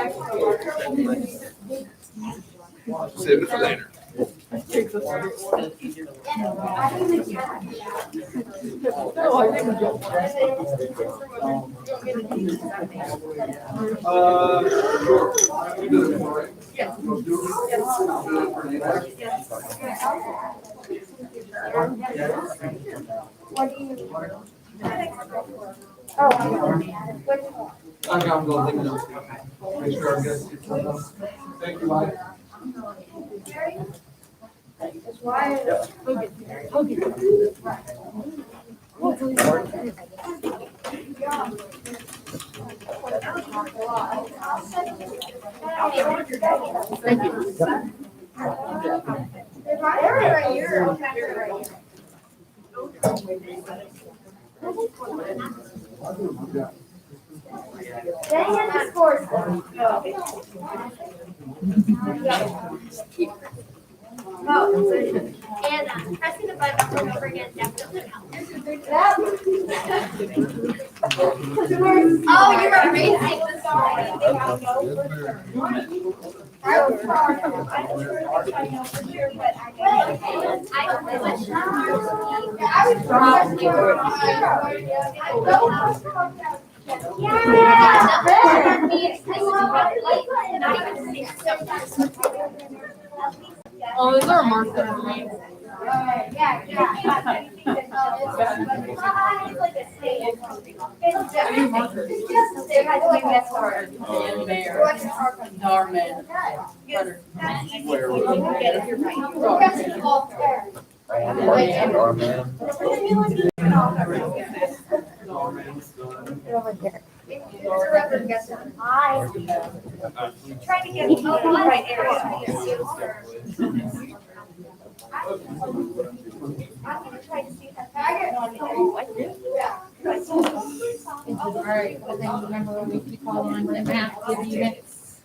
Save it for later. Sure. You do it, all right? Yes. You'll do it? I got them going, let me know. Make sure I get it. Thank you, Mike. Thank you. Dang it, the scores. And pressing the button over and over again definitely helps. Oh, you were amazing. Oh, those are markers for me. Darman. Trying to get the right area. I'm gonna try to see if I can All right, but then remember when we keep calling on the map, give you minutes.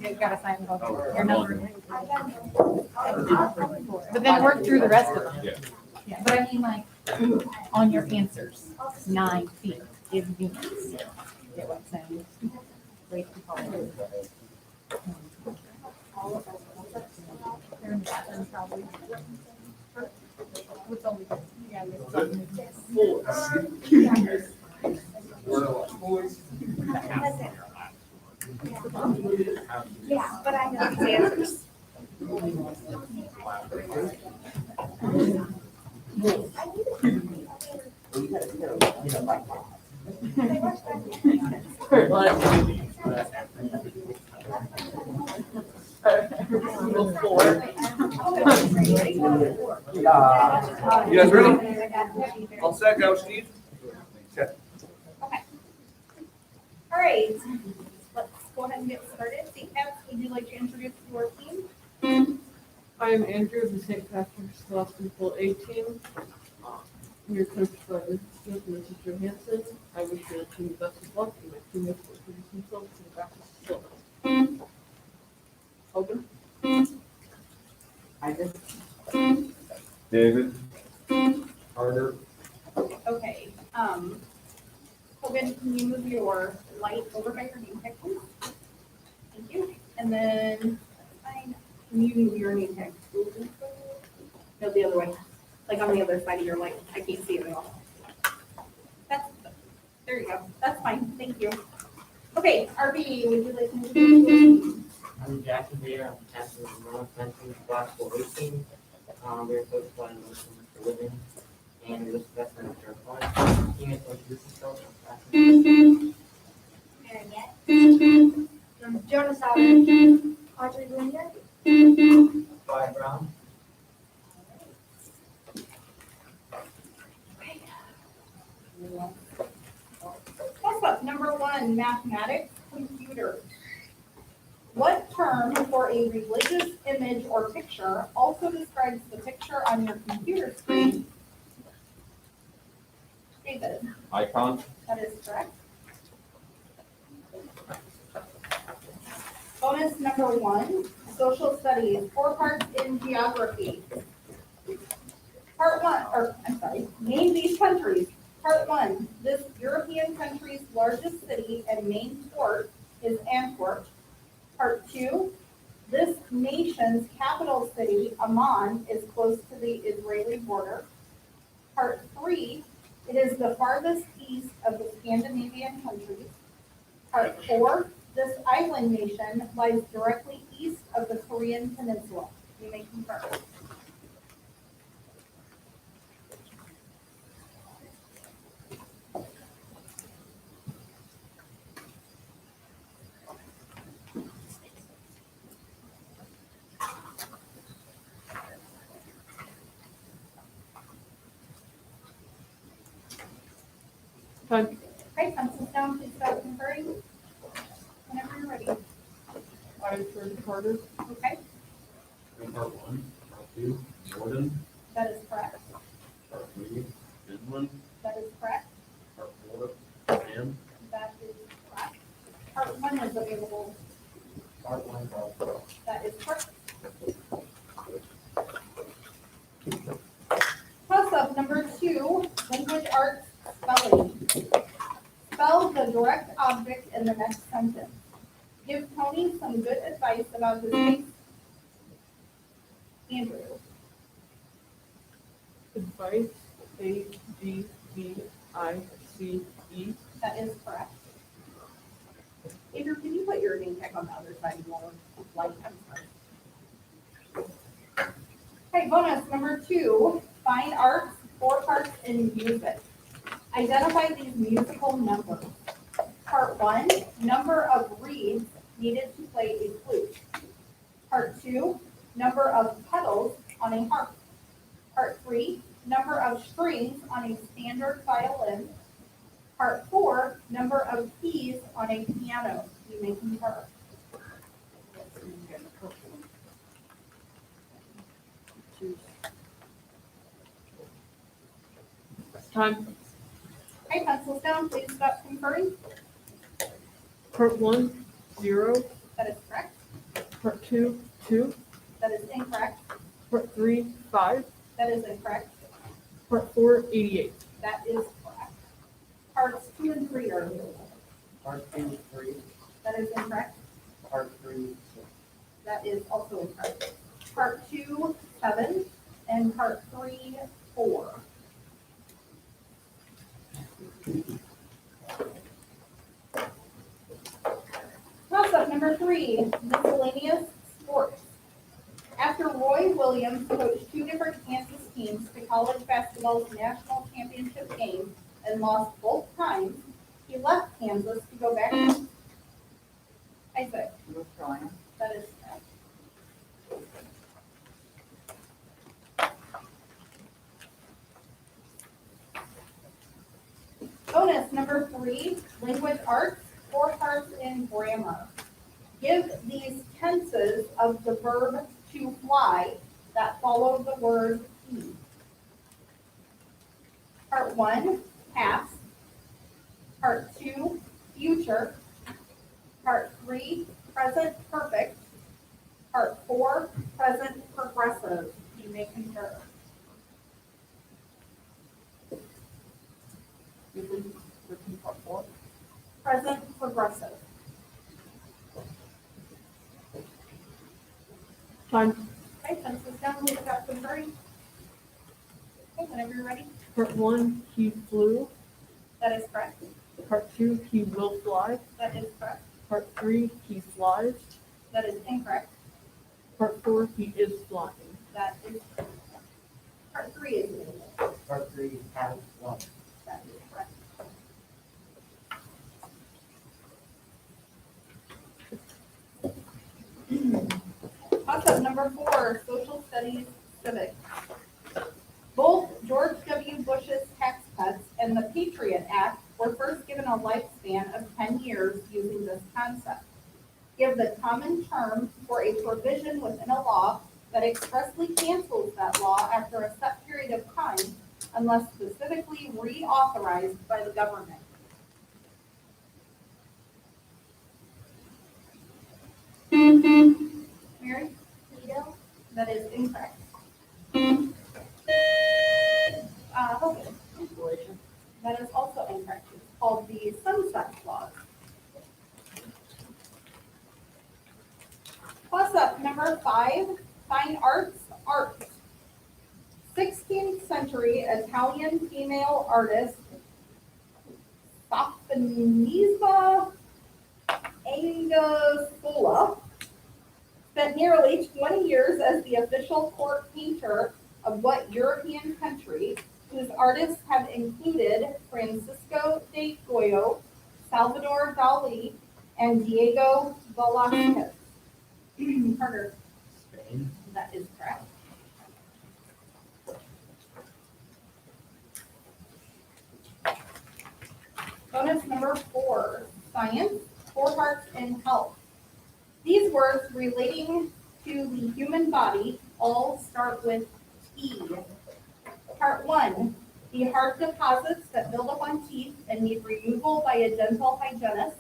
You've got to sign your number. But then work through the rest of them. Yeah, but I mean like, on your answers, 9 feet, give units. Get what I'm saying? Wait to call it. They're in the bathroom probably. What's only, yeah, Yeah, but I know the answers. You guys ready? All set, go, Steve? All right, let's go ahead and get started. St. Pat's, would you like to introduce your team? I am Andrew of the St. Patrick's Scholastic Pool 18. We are coached by Mrs. Smith and Mrs. Johansson. I wish your team the best of luck and my teammates will produce themselves to the fastest silver. Open. David. Carter. Okay, Hogan, can you move your light over by your name tag, please? Thank you. And then, can you move your name tag? No, the other way, like on the other side of your light. I can't see it at all. There you go. That's fine. Thank you. Okay, RB, would you like to introduce your team? I'm Jackie Beer, I'm captain of the North Country Basketball 18. We're coached by Mr. Living and Mr. Bethman and Jared Klein. Teammates will introduce themselves. Aaron Yett. Jonas Allen. Audrey Linder. Clyde Brown. Toss up number 1, mathematics, computer. What term for a religious image or picture also describes the picture on your computer screen? David, Icon. that is correct. Bonus number 1, social studies, 4 parts in geography. Part 1, or I'm sorry, name these countries. Part 1, this European country's largest city and main port is Antwerp. Part 2, this nation's capital city, Amman, is close to the Israeli border. Part 3, it is the farthest east of the Scandinavian countries. Part 4, this island nation lies directly east of the Korean peninsula. You may confirm. Time. Okay, pencils down, please start conferring. Whenever you're ready. I for Carter. Okay, In part 1, part 2, Jordan. that is correct. Part 3, Finland. That is correct. Part 4, Japan. That is correct. Part 1 is available. Part 1, part 4. That is correct. Toss-up number 2, language arts spelling. Spell the direct object in the next sentence. Give Tony some good advice about his case. Andrew, Advice, ADVICE. that is correct. Andrew, can you put your name tag on the other side of your light? I'm sorry. Okay, bonus number 2, fine arts, 4 parts in music. Identify these musical numbers. Part 1, number of reeds needed to play a flute. Part 2, number of pedals on a harp. Part 3, number of strings on a standard violin. Part 4, number of keys on a piano. You may concur. Time. Okay, pencils down, please stop conferring. Part 1, 0. That is correct. Part 2, 2. That is incorrect. Part 3, 5. That is incorrect. Part 4, 88. That is correct. Parts 2 and 3 are available. Part 2, 3. That is incorrect. Part 3, 6. That is also incorrect. Part 2, 7, and part 3, 4. Toss-up number 3, miscellaneous sports. After Roy Williams coached 2 different Kansas teams to college basketball's national championship game and lost both times, he left Kansas to go back to Isaac. North Carolina. That is correct. Bonus number 3, language arts, 4 parts in grammar. Give these tenses of the verb to fly that follow the word he. Part 1, past. Part 2, future. Part 3, present perfect. Part 4, present progressive. You may concur. You please repeat part 4. Present progressive. Time. Okay, pencils down, we've got the three. Okay, whenever you're ready. Part 1, he flew. That is correct. Part 2, he will fly. That is correct. Part 3, he flies. That is incorrect. Part 4, he is flying. That is correct. Part 3 is available. Part 3, has 1. That is correct. number 4, social studies, civics. Both George W. Bush's tax cuts and the Patriot Act were first given a lifespan of 10 years using this concept. Give the common term for a provision within a law that expressly cancels that law after a set period of time unless specifically reauthorized by the government. Mary? Veto. That is incorrect. Hogan? That is also incorrect. It's called the Sunset Clause. Plus up, number 5, fine arts, art. 16th century Italian female artist, Stefanisa Anguissola, spent nearly 20 years as the official court painter of what European country, whose artists have included Francisco de Goya, Salvador Dali, and Diego Velázquez. Carter, Spain. that is correct. Bonus number 4, science, 4 parts in health. These words relating to the human body all start with T. Part 1, the hard deposits that build up on teeth and need removal by a dental hygienist.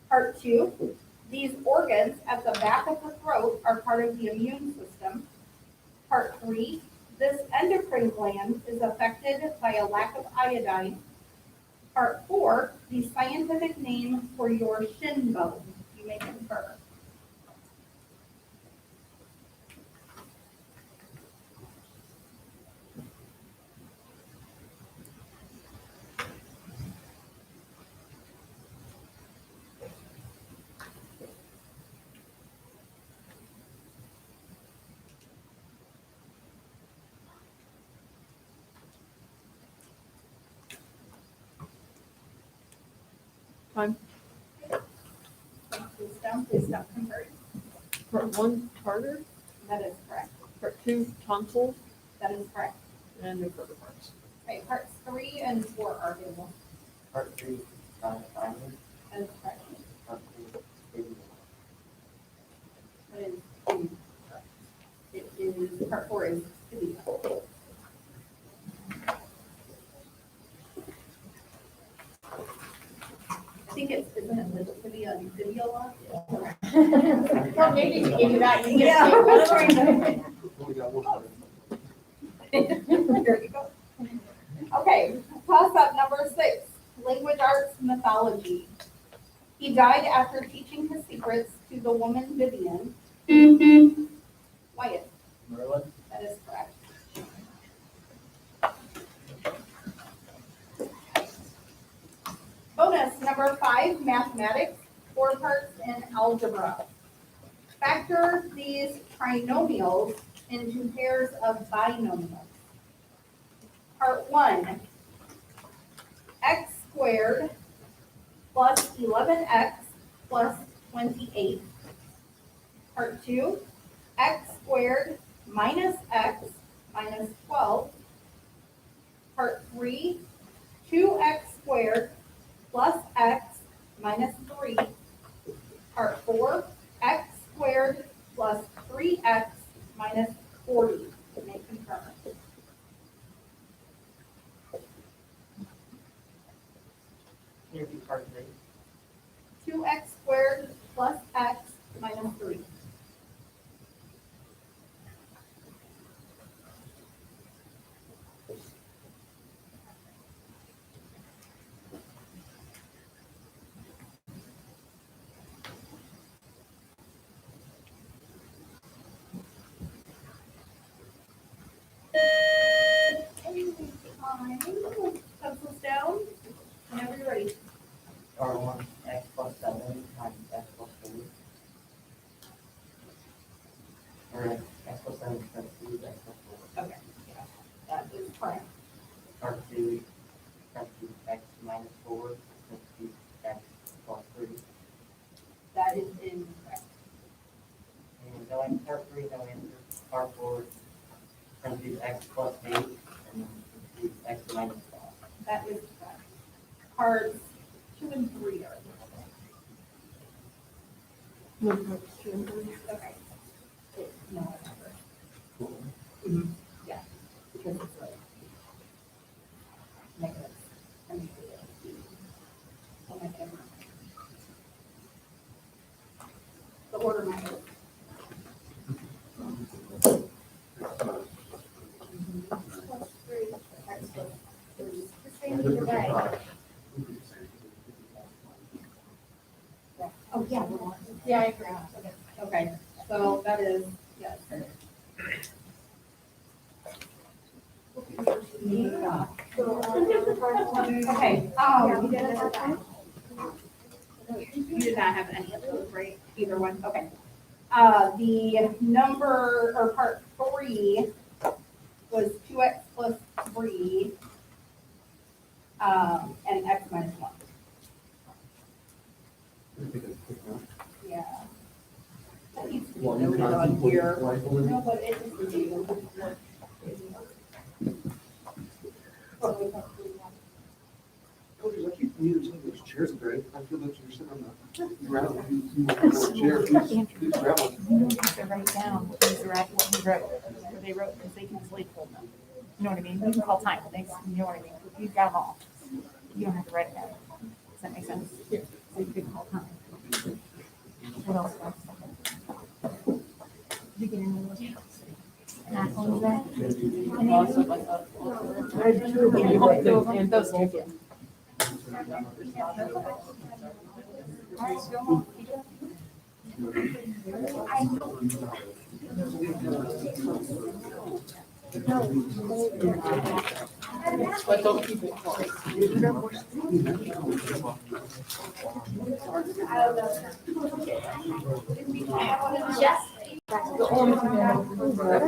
Part 2, these organs at the back of the throat are part of the immune system. Part 3, this endocrine gland is affected by a lack of iodine. Part 4, the scientific name for your shin bone. You may confer. Time. Please down, please stop conferring. Part 1, tartar. That is correct. Part 2, tonsils. That is correct. And no further parts. Okay, parts 3 and 4 are available. Part 3, thymus. That is correct. Part 2, baby. That is incorrect. It is, part 4 is tibia. I think it's, isn't it the tibia and fibula? Well, maybe to give you that, you Yeah. get. We got one. There you go. Okay, toss up number 6, language arts mythology. He died after teaching his secrets to the woman Vivian. Wyatt, Merlin. that is correct. Bonus number 5, mathematics, 4 parts in algebra. Factor these trinomials into pairs of binomials. Part 1, x squared plus 11x plus 28. Part 2, x squared minus x minus 12. Part 3, 2x squared plus x minus 3. Part 4, x squared plus 3x minus 40. May confirm. Here's part 3. 2x squared plus x minus 3. Pencils down. Whenever you're ready. Part 1, x plus 7 times x plus 4. Or x plus 7 times 2 x plus 4. Okay, yeah, that is correct. Part 2, x minus 4 x plus 3. That is incorrect. And no, in part 3, no answer. parts 2 and 3 are. Moving parts 2 and 3, okay. No, whatever. Yeah, because it's like negative. I mean, oh my camera. The order might. Oh, yeah. Yeah, I agree. Okay, so that is, yes. Okay, you did not have any of those, right? Either one, okay. The number, or part 3 was 2x plus 3, and x minus 1. Yeah. That needs to be noted on here. No, but it I keep needing some of those chairs, Greg. I feel that you're sitting on the gravel. Chair, please grab one. You don't have to write down what you wrote, what they wrote, because they can just label them. You know what I mean? You can call time, you know what I mean? You've got them all. You don't have to write it down. Does that make sense? Yeah. So you can call time. What else? You get in the list. Not only that. And those two. But don't keep it close. Yes. The only thing I know is that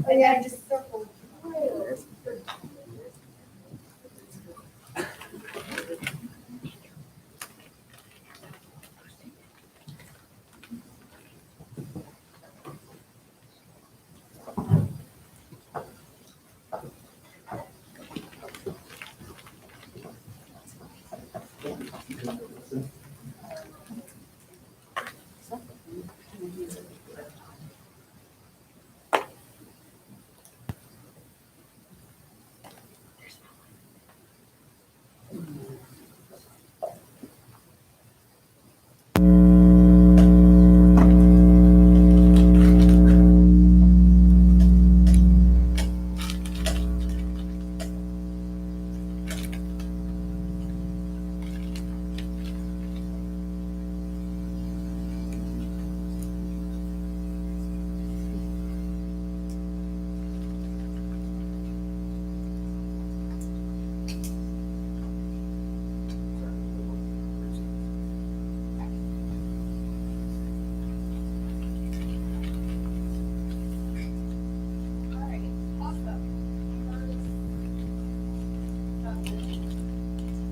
Yeah, just circle.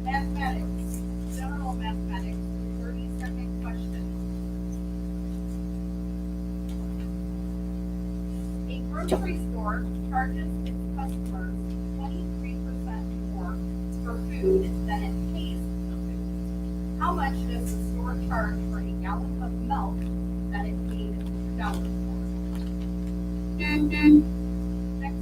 Mathematics, general mathematics, 30-second question. A grocery store charges its customers 23% more for food than it pays for food. How much does the store charge for a gallon of milk that it paid $2 for? Next step.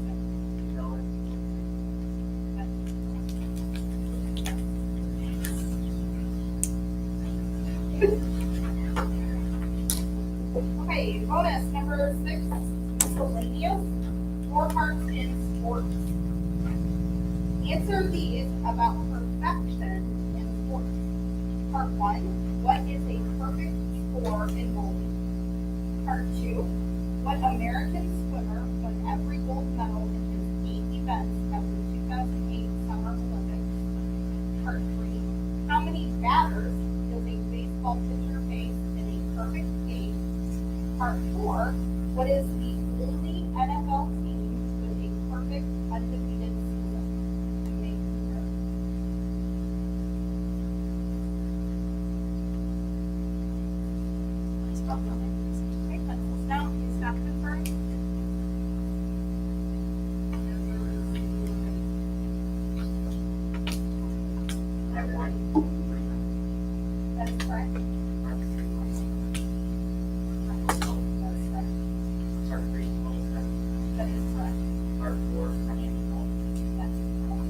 Okay, bonus number 6, miscellaneous, 4 parts in sports. Answer these about perfection in sports. Part 1, what is a perfect score in bowling? Part 2, what American swimmer won every gold medal in his events at the 2008 Summer Olympics? Part 3, how many batters does a baseball pitcher face in a perfect game? Part 4, what is the only NFL team with a perfect undefeated season? You may concur. Okay, pencils down, please stop conferring. That is correct. That is correct. Part 3, 27. That is correct. Part 4, financial. That is correct.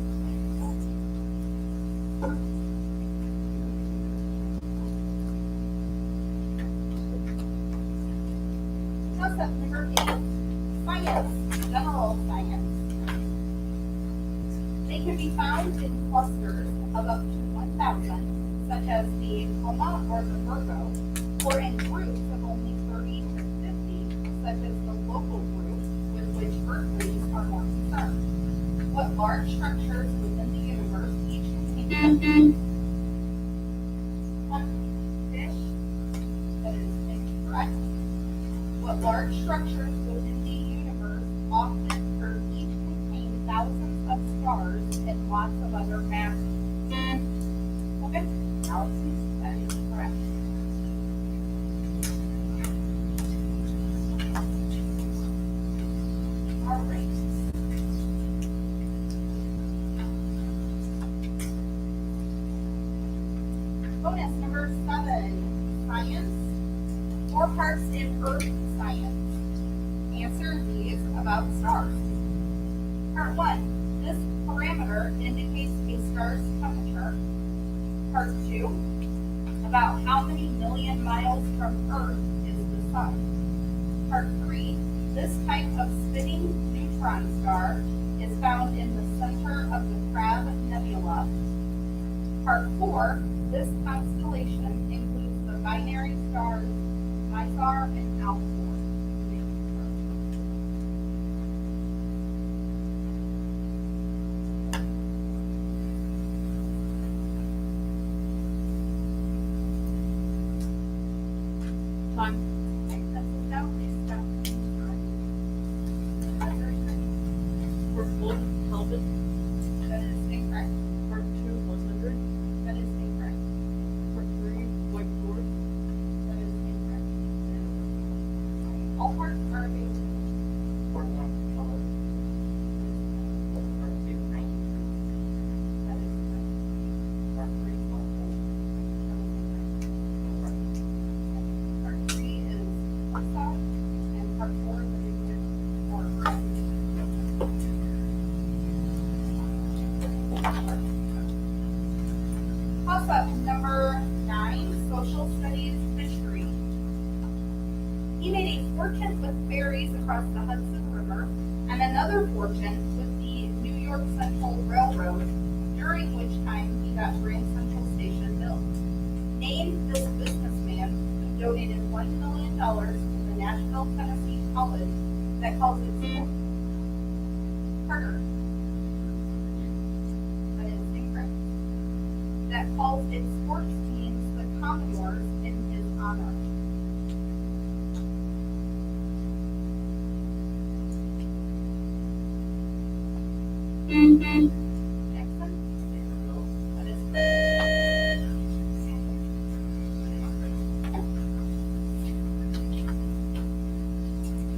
Concept number 8, science, general science. They can be found in clusters of up to 1,000, such as the Coma or the Virgo, or in groups of only 30 to 50, such as the local group with which Earthlings are more concerned. What large structures within the universe each contain fish? That is incorrect. What large structures within the universe often or each contain thousands of stars and lots of other masses? Okay, galaxies, that is correct. All right. Bonus number 7, science. 4 parts in Earth science. Answer these about stars. Part 1, this parameter indicates a star's temperature. Part 2, about how many million miles from Earth is the sun. Part 3, this type of spinning neutron star is found in the center of the Crab Nebula. Part 4, this constellation includes the binary stars Mizar and Alcor. Time. Pencils down, please stop. For full Kelvin, That is incorrect. part 2, 100. That is incorrect. Part 3, white dwarf. That is incorrect. All parts are available. Part 1, color. Part 2, nitrogen. That is correct. Part 3, sulfur. Part 3 is Ursa, and part 4 is liquid or Toss-up number 9, social studies history. He made a fortune with ferries across the Hudson River and another fortune with the New York Central Railroad, during which time he got Grand Central Station built. Name this businessman who donated $1 million to the Nashville, Tennessee College that calls its Carter. That is incorrect. That calls its sports teams the Commodores in his honor. Jackson? That is correct.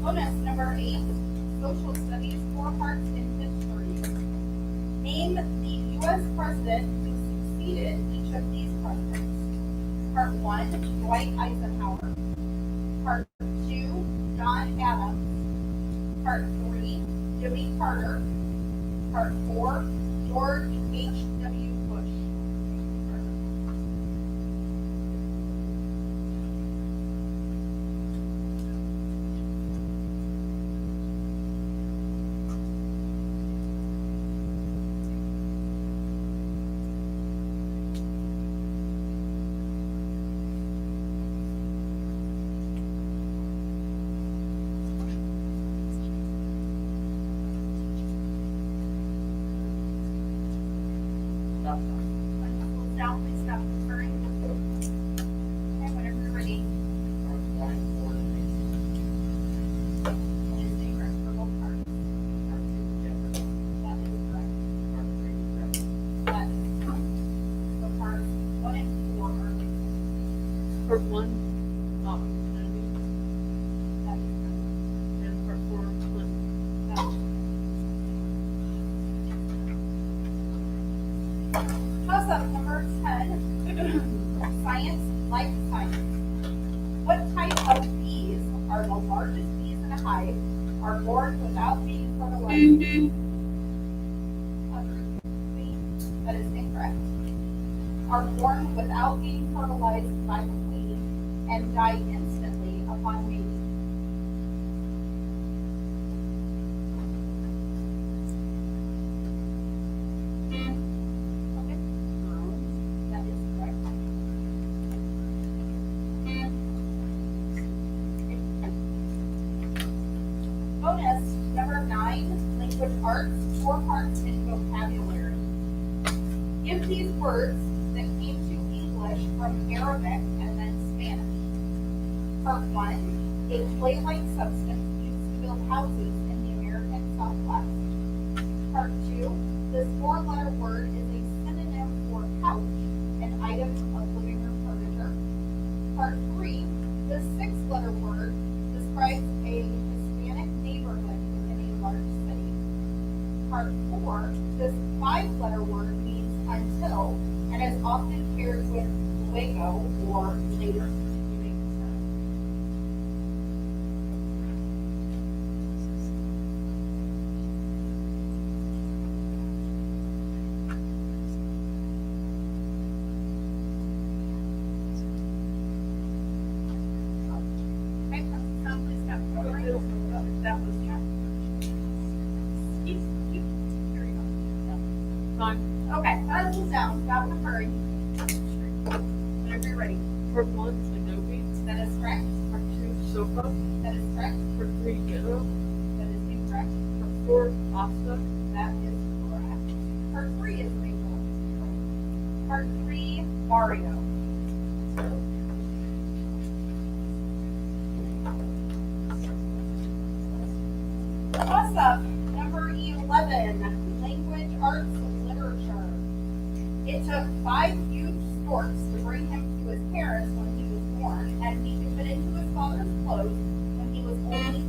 Bonus number 8, social studies, 4 parts in history. Name the U.S. president who succeeded each of these presidents. Part 1, Dwight Eisenhower. Part 2, John Adams. Part 3, Jimmy Carter. Part 4, George H.W. Bush. It is incorrect for both parts. That is correct. That is correct. So parts 1 and 4 are linked. Part one, Kennedy, That is correct. and part four, Clinton. That is correct. Toss-up number 10, science, life science. What type of bees are the largest bees in a hive, are born without being fertilized? That is incorrect. Are born without being fertilized by the queen and die instantly upon mating. Okay. That is correct. Bonus number 9, language arts, 4 parts in vocabulary. Give these words that came to English from Arabic and then Spanish. Part 1, a clay-like substance used to build houses in the American Southwest. Part 2, this 4-letter word is a synonym for couch, an item of living room furniture. Part 3, this 6-letter word describes a Hispanic neighborhood within a large city. Part 4, this 5-letter word means until and is often paired with luego or later. You may confirm. Okay, please step forward. That was Here you go. Fine. Okay, pencils down, stop the hurry. Whenever you're ready. Part one, Adobe. That is correct. Part two, sofa. That is correct. Part three, ghetto. That is incorrect. Part four, pasta. That is correct. Part 3 is legal. Part 3, Mario. Toss-up number 11, language, arts, literature. It took 5 huge storks to bring him to his parents when he was born, and he could fit into his father's clothes when he was only.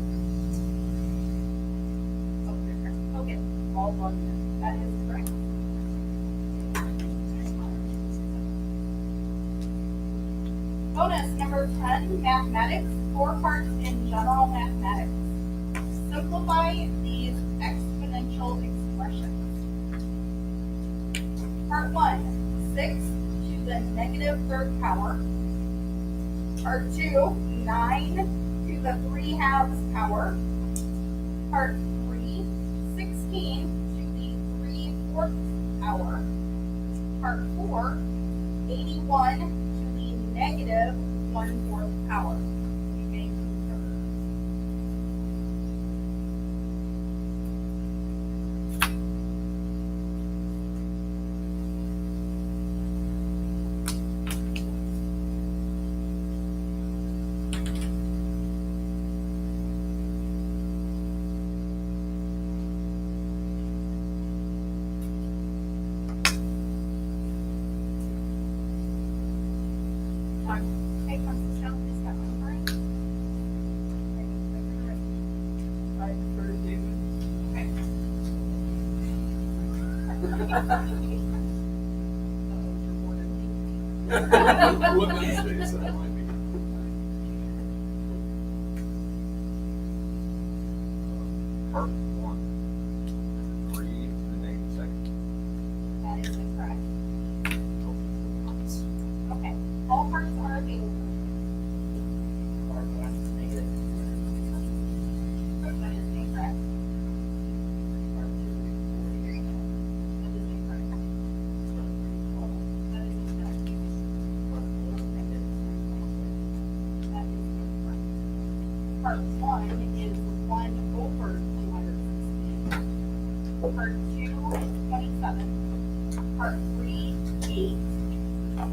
Okay, all done. That is correct. Bonus number 10, mathematics, 4 parts in general mathematics. Simplify these exponential expressions. Part 1, 6 to the negative third power. Part 2, 9 to the 3/2 power. Part 3, 16 to the 3/4 power. Part 4, 81 to the negative 1/4 power. You may concur. Okay, Constance, down, please step forward. I prefer David. Okay. What did it say? So that might be. Part 1, 3 to the negative second. That is incorrect. Okay, all parts are available. Part 1, negative. That is incorrect. Part 2, That is incorrect. That is incorrect. part 4, negative. That is incorrect. Part 1 is 1 over 216. Part 2, 27. Part 3, 8.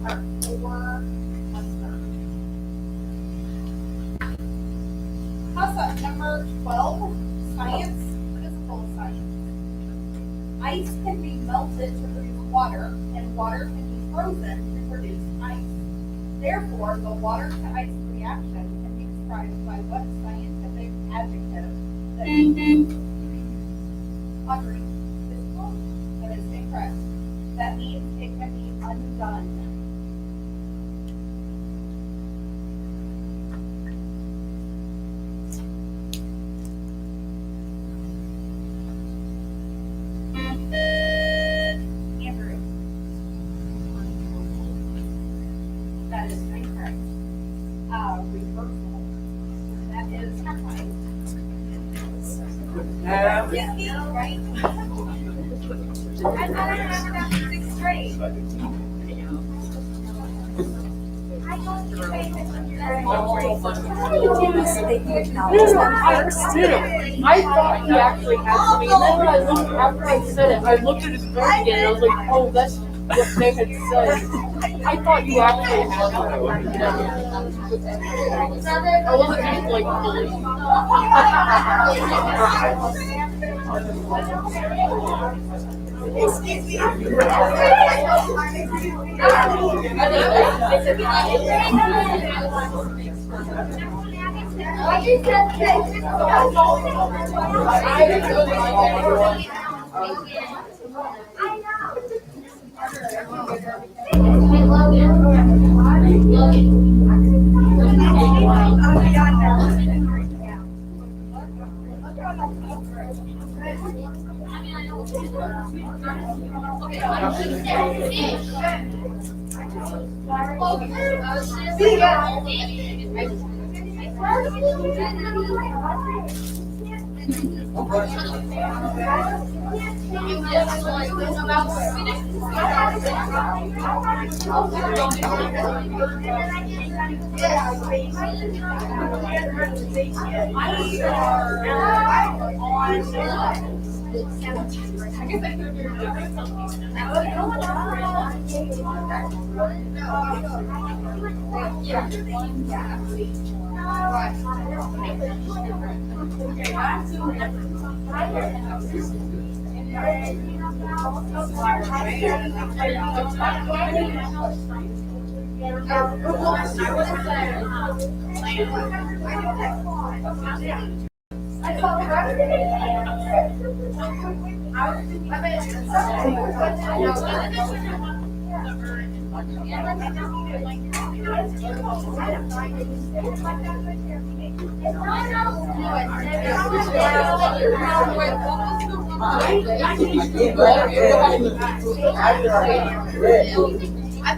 Part 4, 1/3. Toss-up Number 12, science, physical science. Ice can be melted to produce water, and water can be frozen to produce ice. Therefore, the water to ice reaction can be described by what scientific adjective that Audrey, physical? That is incorrect. That means it can be undone. Andrew. That is incorrect. Reversal. That is right. Yeah, right. I thought I remember that from sixth grade. I don't think I I thought he actually had something, and then when I looked, after I said it, I looked at his phone again, and I was like, oh, that's what they had said. I thought you actually had something. I wasn't just like,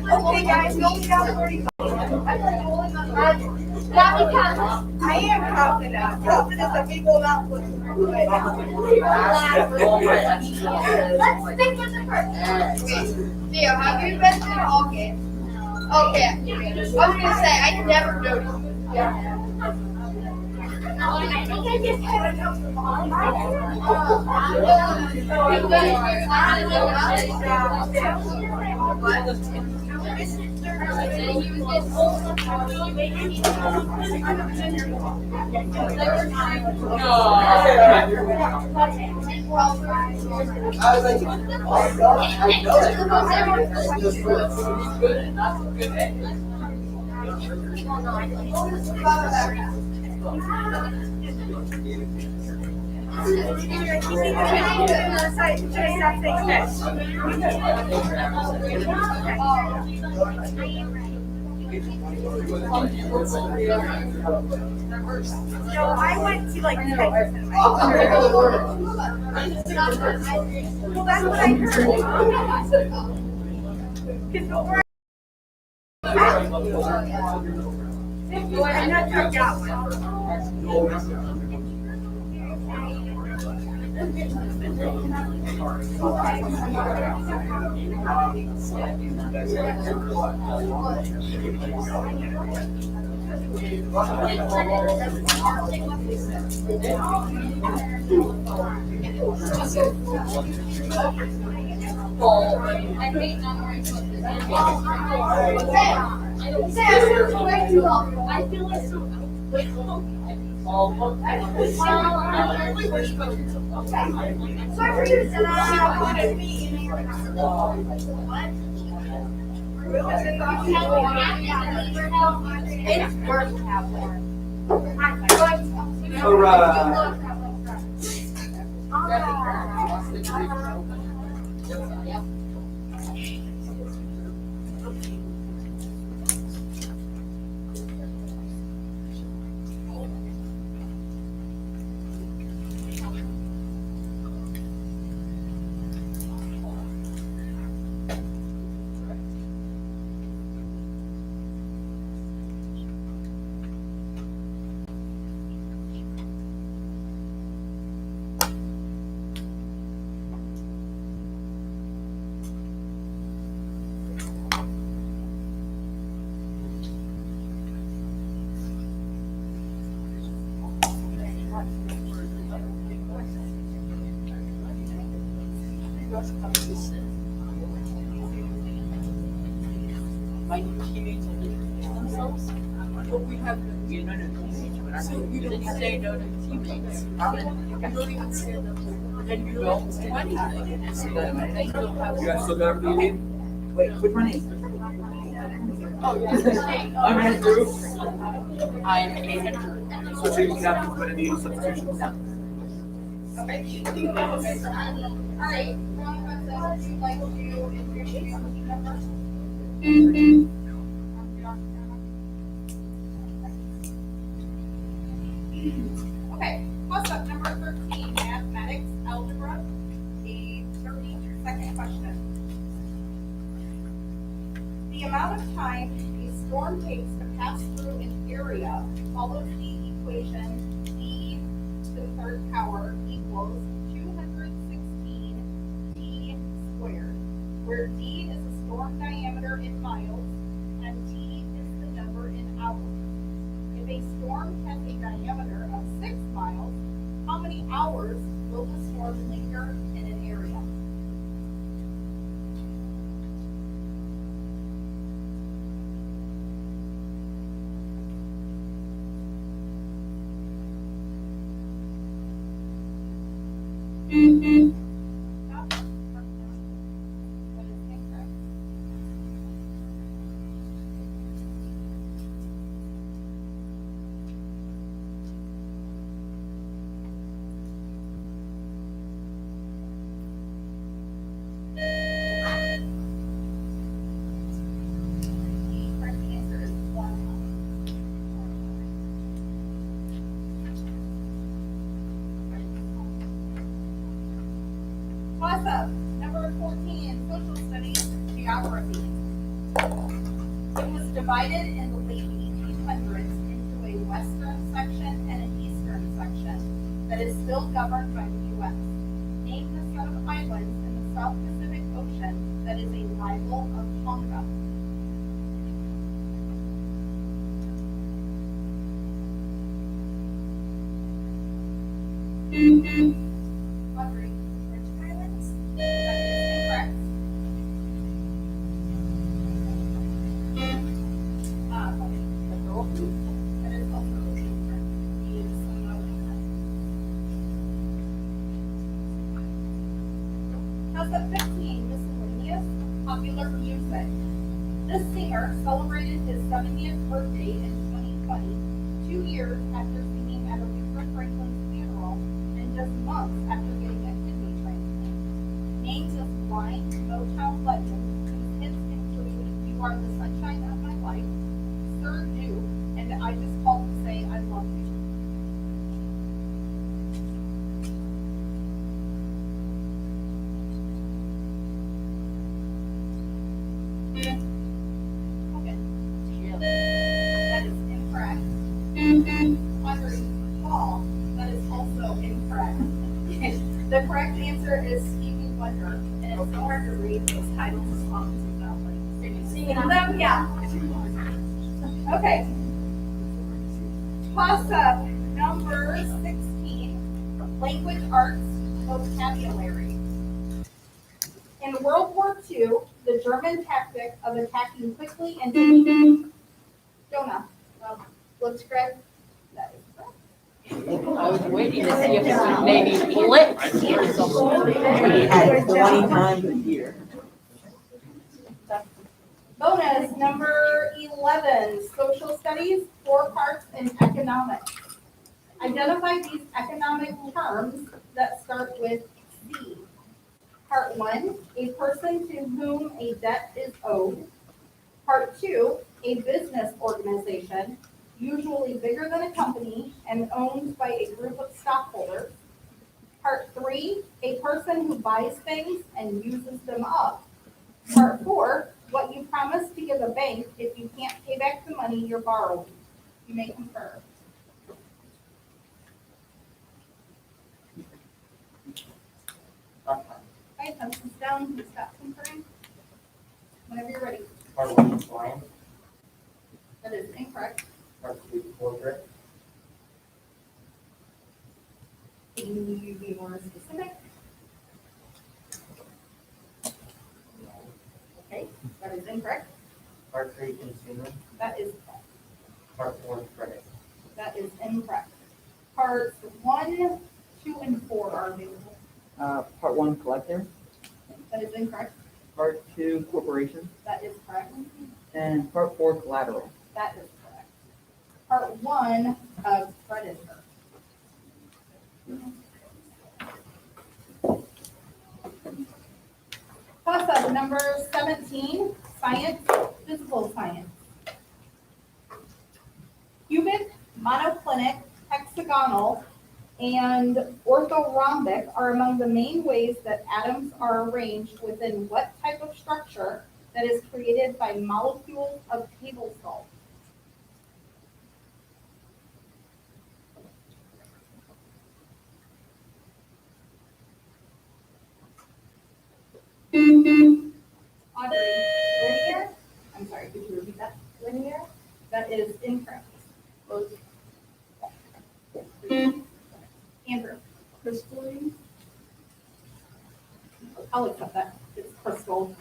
Okay, guys, go down 45. Not because I am confident. Confident that we will not lose. Let's stick with the first. Theo, have you been to all games? Okay. I was gonna say I never noticed. I think I just had enough. So I went to like Texas and well, that's what I heard. I'm not sure that I feel like so. Sorry for you to sit It's worth My teenagers themselves. But we have, you know, so you don't say no to teammates. You don't even stand up. And you don't do anything. You guys still got everything you need? Wait, which one is? Oh, yeah. I'm Andrew. I'm Andrew. So change captains, but any substitutions? All right, would you like to introduce your team members? Okay, plus up number 13, mathematics, algebra, the 32nd question. The amount of time a storm takes to pass through an area follows the equation d to the third power equals 216 t squared, where d is the storm diameter in miles and t is the number in hours. If a storm has a diameter of 6 miles, how many hours will the storm linger in an area? That is incorrect. The correct answer is 1 hour. Toss up, number 14, social studies, geography. It was divided in the late 1800s into a western section and an eastern section that is still governed by the U.S. Name the set of islands in the South Pacific Ocean that is a rival of Tonga. Audrey, which islands? That is incorrect. That is also incorrect. He is Toss up 15, miscellaneous, popular music. This singer celebrated his 70th birthday in 2020, 2 years after singing at Aretha Franklin's funeral and just months after getting a kidney transplant. Named this blind Motown legend, whose hits include You Are the Sunshine of My Life, Sir Do, and I Just Called to Say I Love You. Okay. That is incorrect. Audrey, Paul, that is also incorrect. The correct answer is Stevie Wonder, and it's so hard to read those titles of songs without like singing them. Yeah. Okay. Toss up number 16, language arts, vocabulary. In World War II, the German tactic of attacking quickly and Jonah, looks correct. That is correct. I was waiting to see if it would maybe flip or something. We had 20 times a year. Bonus number 11, social studies, 4 parts in economics. Identify these economic terms that start with C. Part 1, a person to whom a debt is owed. Part 2, a business organization, usually bigger than a company and owned by a group of stockholders. Part 3, a person who buys things and uses them up. Part 4, what you promise to give a bank if you can't pay back the money you're borrowing. You may confer. Okay, thumbs down, please stop conferring. Whenever you're ready. Part 1 is land, That is incorrect. part 2 corporate, Can you be more specific? Okay, that is incorrect. part 3 consumer, That is correct. part 4 credit. That is incorrect. Parts 1, 2, and 4 are available. Part 1 collector, That is incorrect. part 2 corporation, That is correct. and part 4 collateral. That is correct. Part 1 of creditor. Toss-up number 17, science, physical science. Cubic, monoclinic, hexagonal, and orthorhombic are among the main ways that atoms are arranged within what type of structure that is created by molecules of table salt? Audrey, linear? I'm sorry, could you repeat that? Linear? That is incorrect. Andrew? Crystalline? I'll accept that. It's crystals.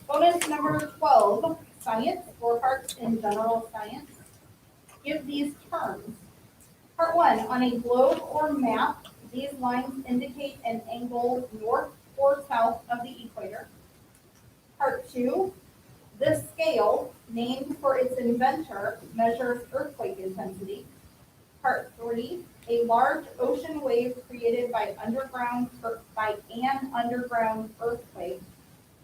Bonus number 12, science, 4 parts in general science. Give these terms. Part 1, on a globe or map, these lines indicate an angle north or south of the equator. Part 2, this scale, named for its inventor, measures earthquake intensity. Part 3, a large ocean wave created by an underground earthquake.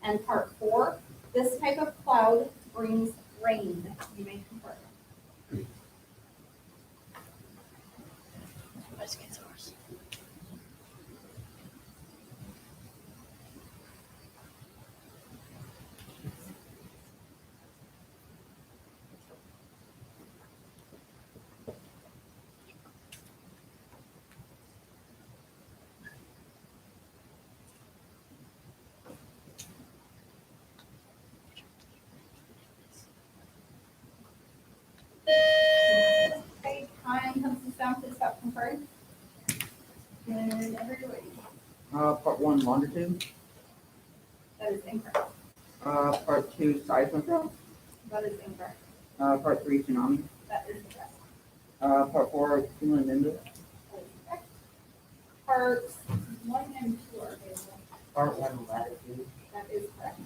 And part 4, this type of cloud brings rain. You may confer. Okay, time comes to sound, please stop conferring. Whenever you're ready. Part 1 longitude, That is incorrect. part 2 seismograph, That is incorrect. part 3 tsunami, That is correct. part 4 cumulonimbus, That is correct. Parts 1 and 2 are available. Part 1 latitude, That is correct.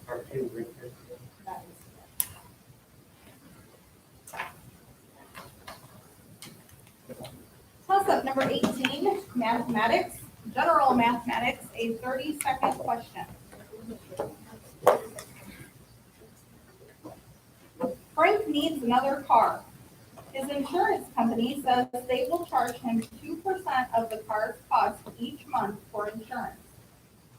part 2 Richter scale, That is correct. Toss-up number 18, mathematics, general mathematics, a 30-second question. Frank needs another car. His insurance company says they will charge him 2% of the car's cost each month for insurance.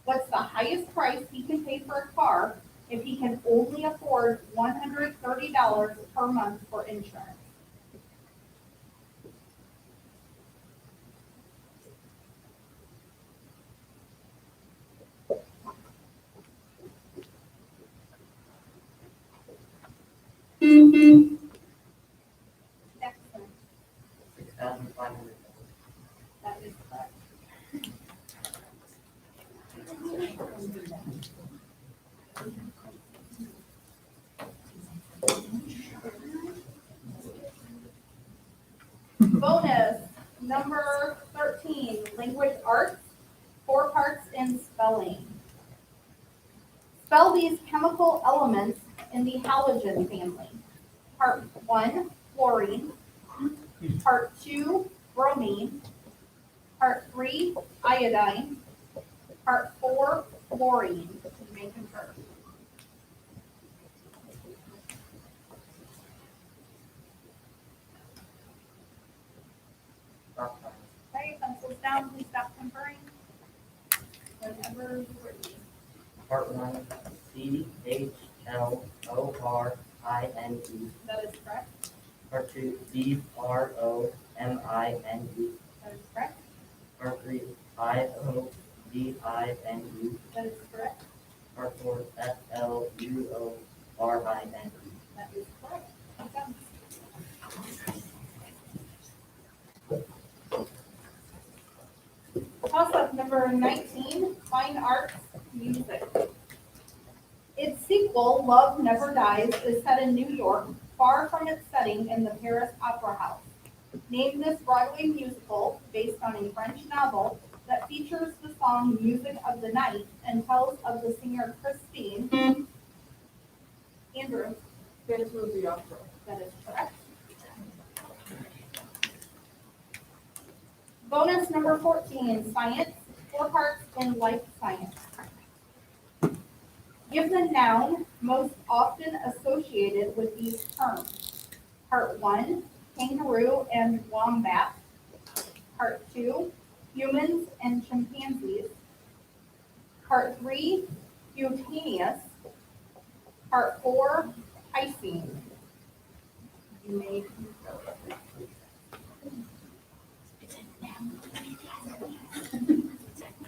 What's the highest price he can pay for a car if he can only afford $130 per month for insurance? Excellent. 6,500. That is correct. Bonus number 13, language arts, 4 parts in spelling. Spell these chemical elements in the halogen family. Part 1, fluorine. Part 2, bromine. Part 3, iodine. Part 4, fluorine. You may confer. Stop time. Okay, pencils down, please stop conferring. Whenever you're ready. Part one, CHLORINE. That is correct. Part two, DROMINE. That is correct. Part three, IODINE. That is correct. Part four, FLUORINE. That is correct. Okay. Toss-up number 19, fine arts, music. Its sequel, Love Never Dies, is set in New York, far from its setting in the Paris Opera House. Name this Broadway musical, based on a French novel, that features the song Music of the Night and tells of the singer Christine. Andrew, Phantom of the Opera. that is correct. Bonus number 14, science, 4 parts in life science. Give the noun most often associated with these terms. Part 1, kangaroo and wombat. Part 2, humans and chimpanzees. Part 3, cutaneous. Part 4, Piscine. You may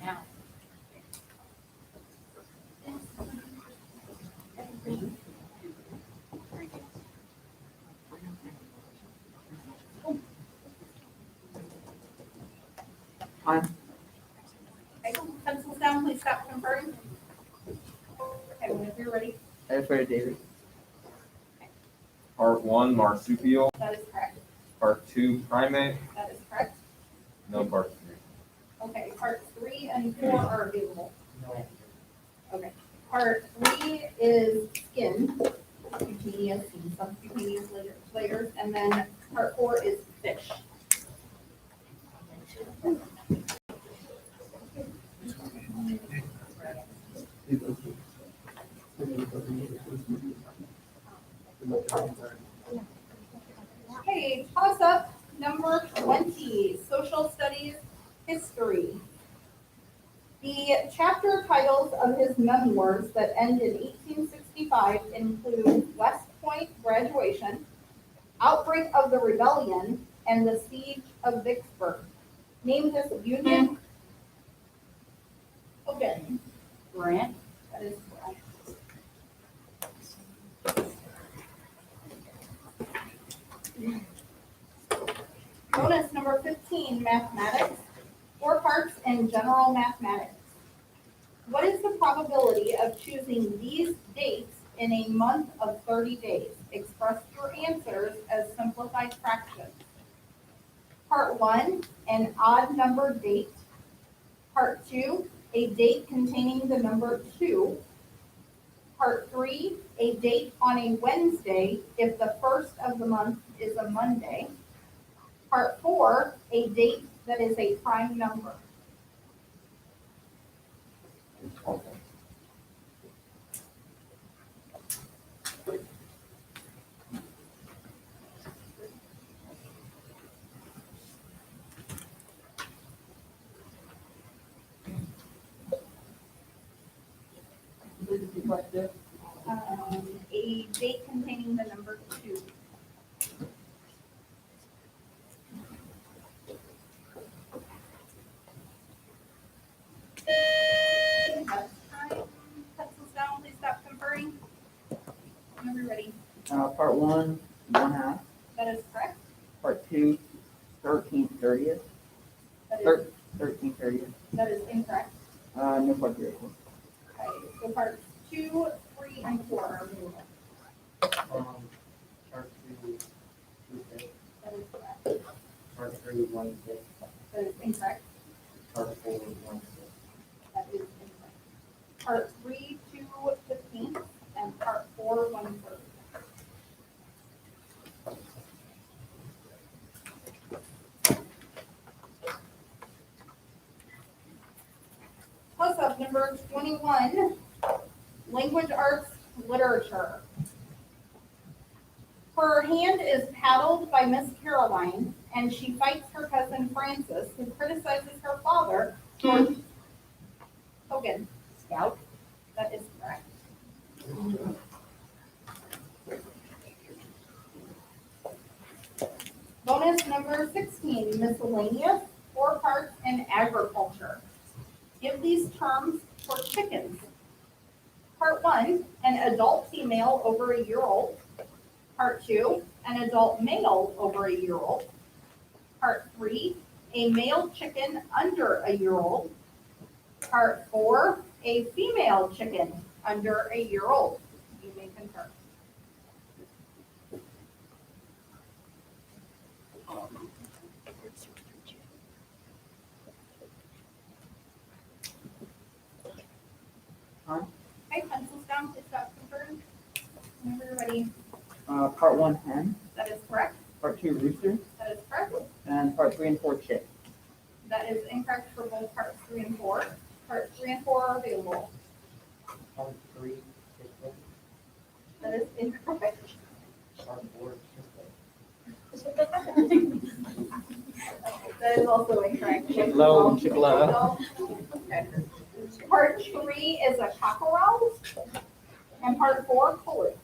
Now, Time. Okay, pencils down, please stop conferring. Okay, whenever you're ready, I just read it, David. Part one, marsupial. that is correct. Part two, primate. That is correct. No part three. Okay, parts 3 and 4 are available. No answer. Okay, part 3 is skin, cutaneous and subcutaneous layers, and then part 4 is fish. Okay, toss up number 20, social studies, history. The chapter titles of his memoirs that end in 1865 include West Point graduation, outbreak of the rebellion, and the siege of Vicksburg. Name this Union. Open. Grant. That is correct. Bonus number 15, mathematics. 4 parts in general mathematics. What is the probability of choosing these dates in a month of 30 days? Express your answers as simplified fractions. Part 1, an odd number date. Part 2, a date containing the number 2. Part 3, a date on a Wednesday if the first of the month is a Monday. Part 4, a date that is a prime number. A date containing the number 2. That's time. Pencils down, please stop conferring. Whenever you're ready. Part 1, 1/2. That is correct. Part 2, 13/30th. That is, 13/30th. that is incorrect. No part 3. Okay, so parts 2, 3 and 4 are movable. Part 2, 2 6, That is correct. part 3, 1 6, That is incorrect. part 4, 1 6. That is incorrect. Part 3, 2 15ths, and part 4, 1/3. Plus-up number 21, language arts literature. Her hand is paddled by Miss Caroline, and she fights her cousin Francis, who criticizes her father for Hogan. Scout. That is correct. Bonus number 16, miscellaneous, 4 parts in agriculture. Give these terms for chickens. Part 1, an adult female over a year old. Part 2, an adult male over a year old. Part 3, a male chicken under a year old. Part 4, a female chicken under a year old. You may concur. Okay, pencils down, please stop confirmed. Whenever you're ready. Part 1 hen, That is correct. part 2 rooster, That is correct. and part 3 and 4 chick. That is incorrect for both parts 3 and 4. Parts 3 and 4 are available. Part 3, 6, That is incorrect. part 4, 6. That is also incorrect. Low and Chick-fil-A. Okay. Part 3 is a cockerel, and part 4 pullets.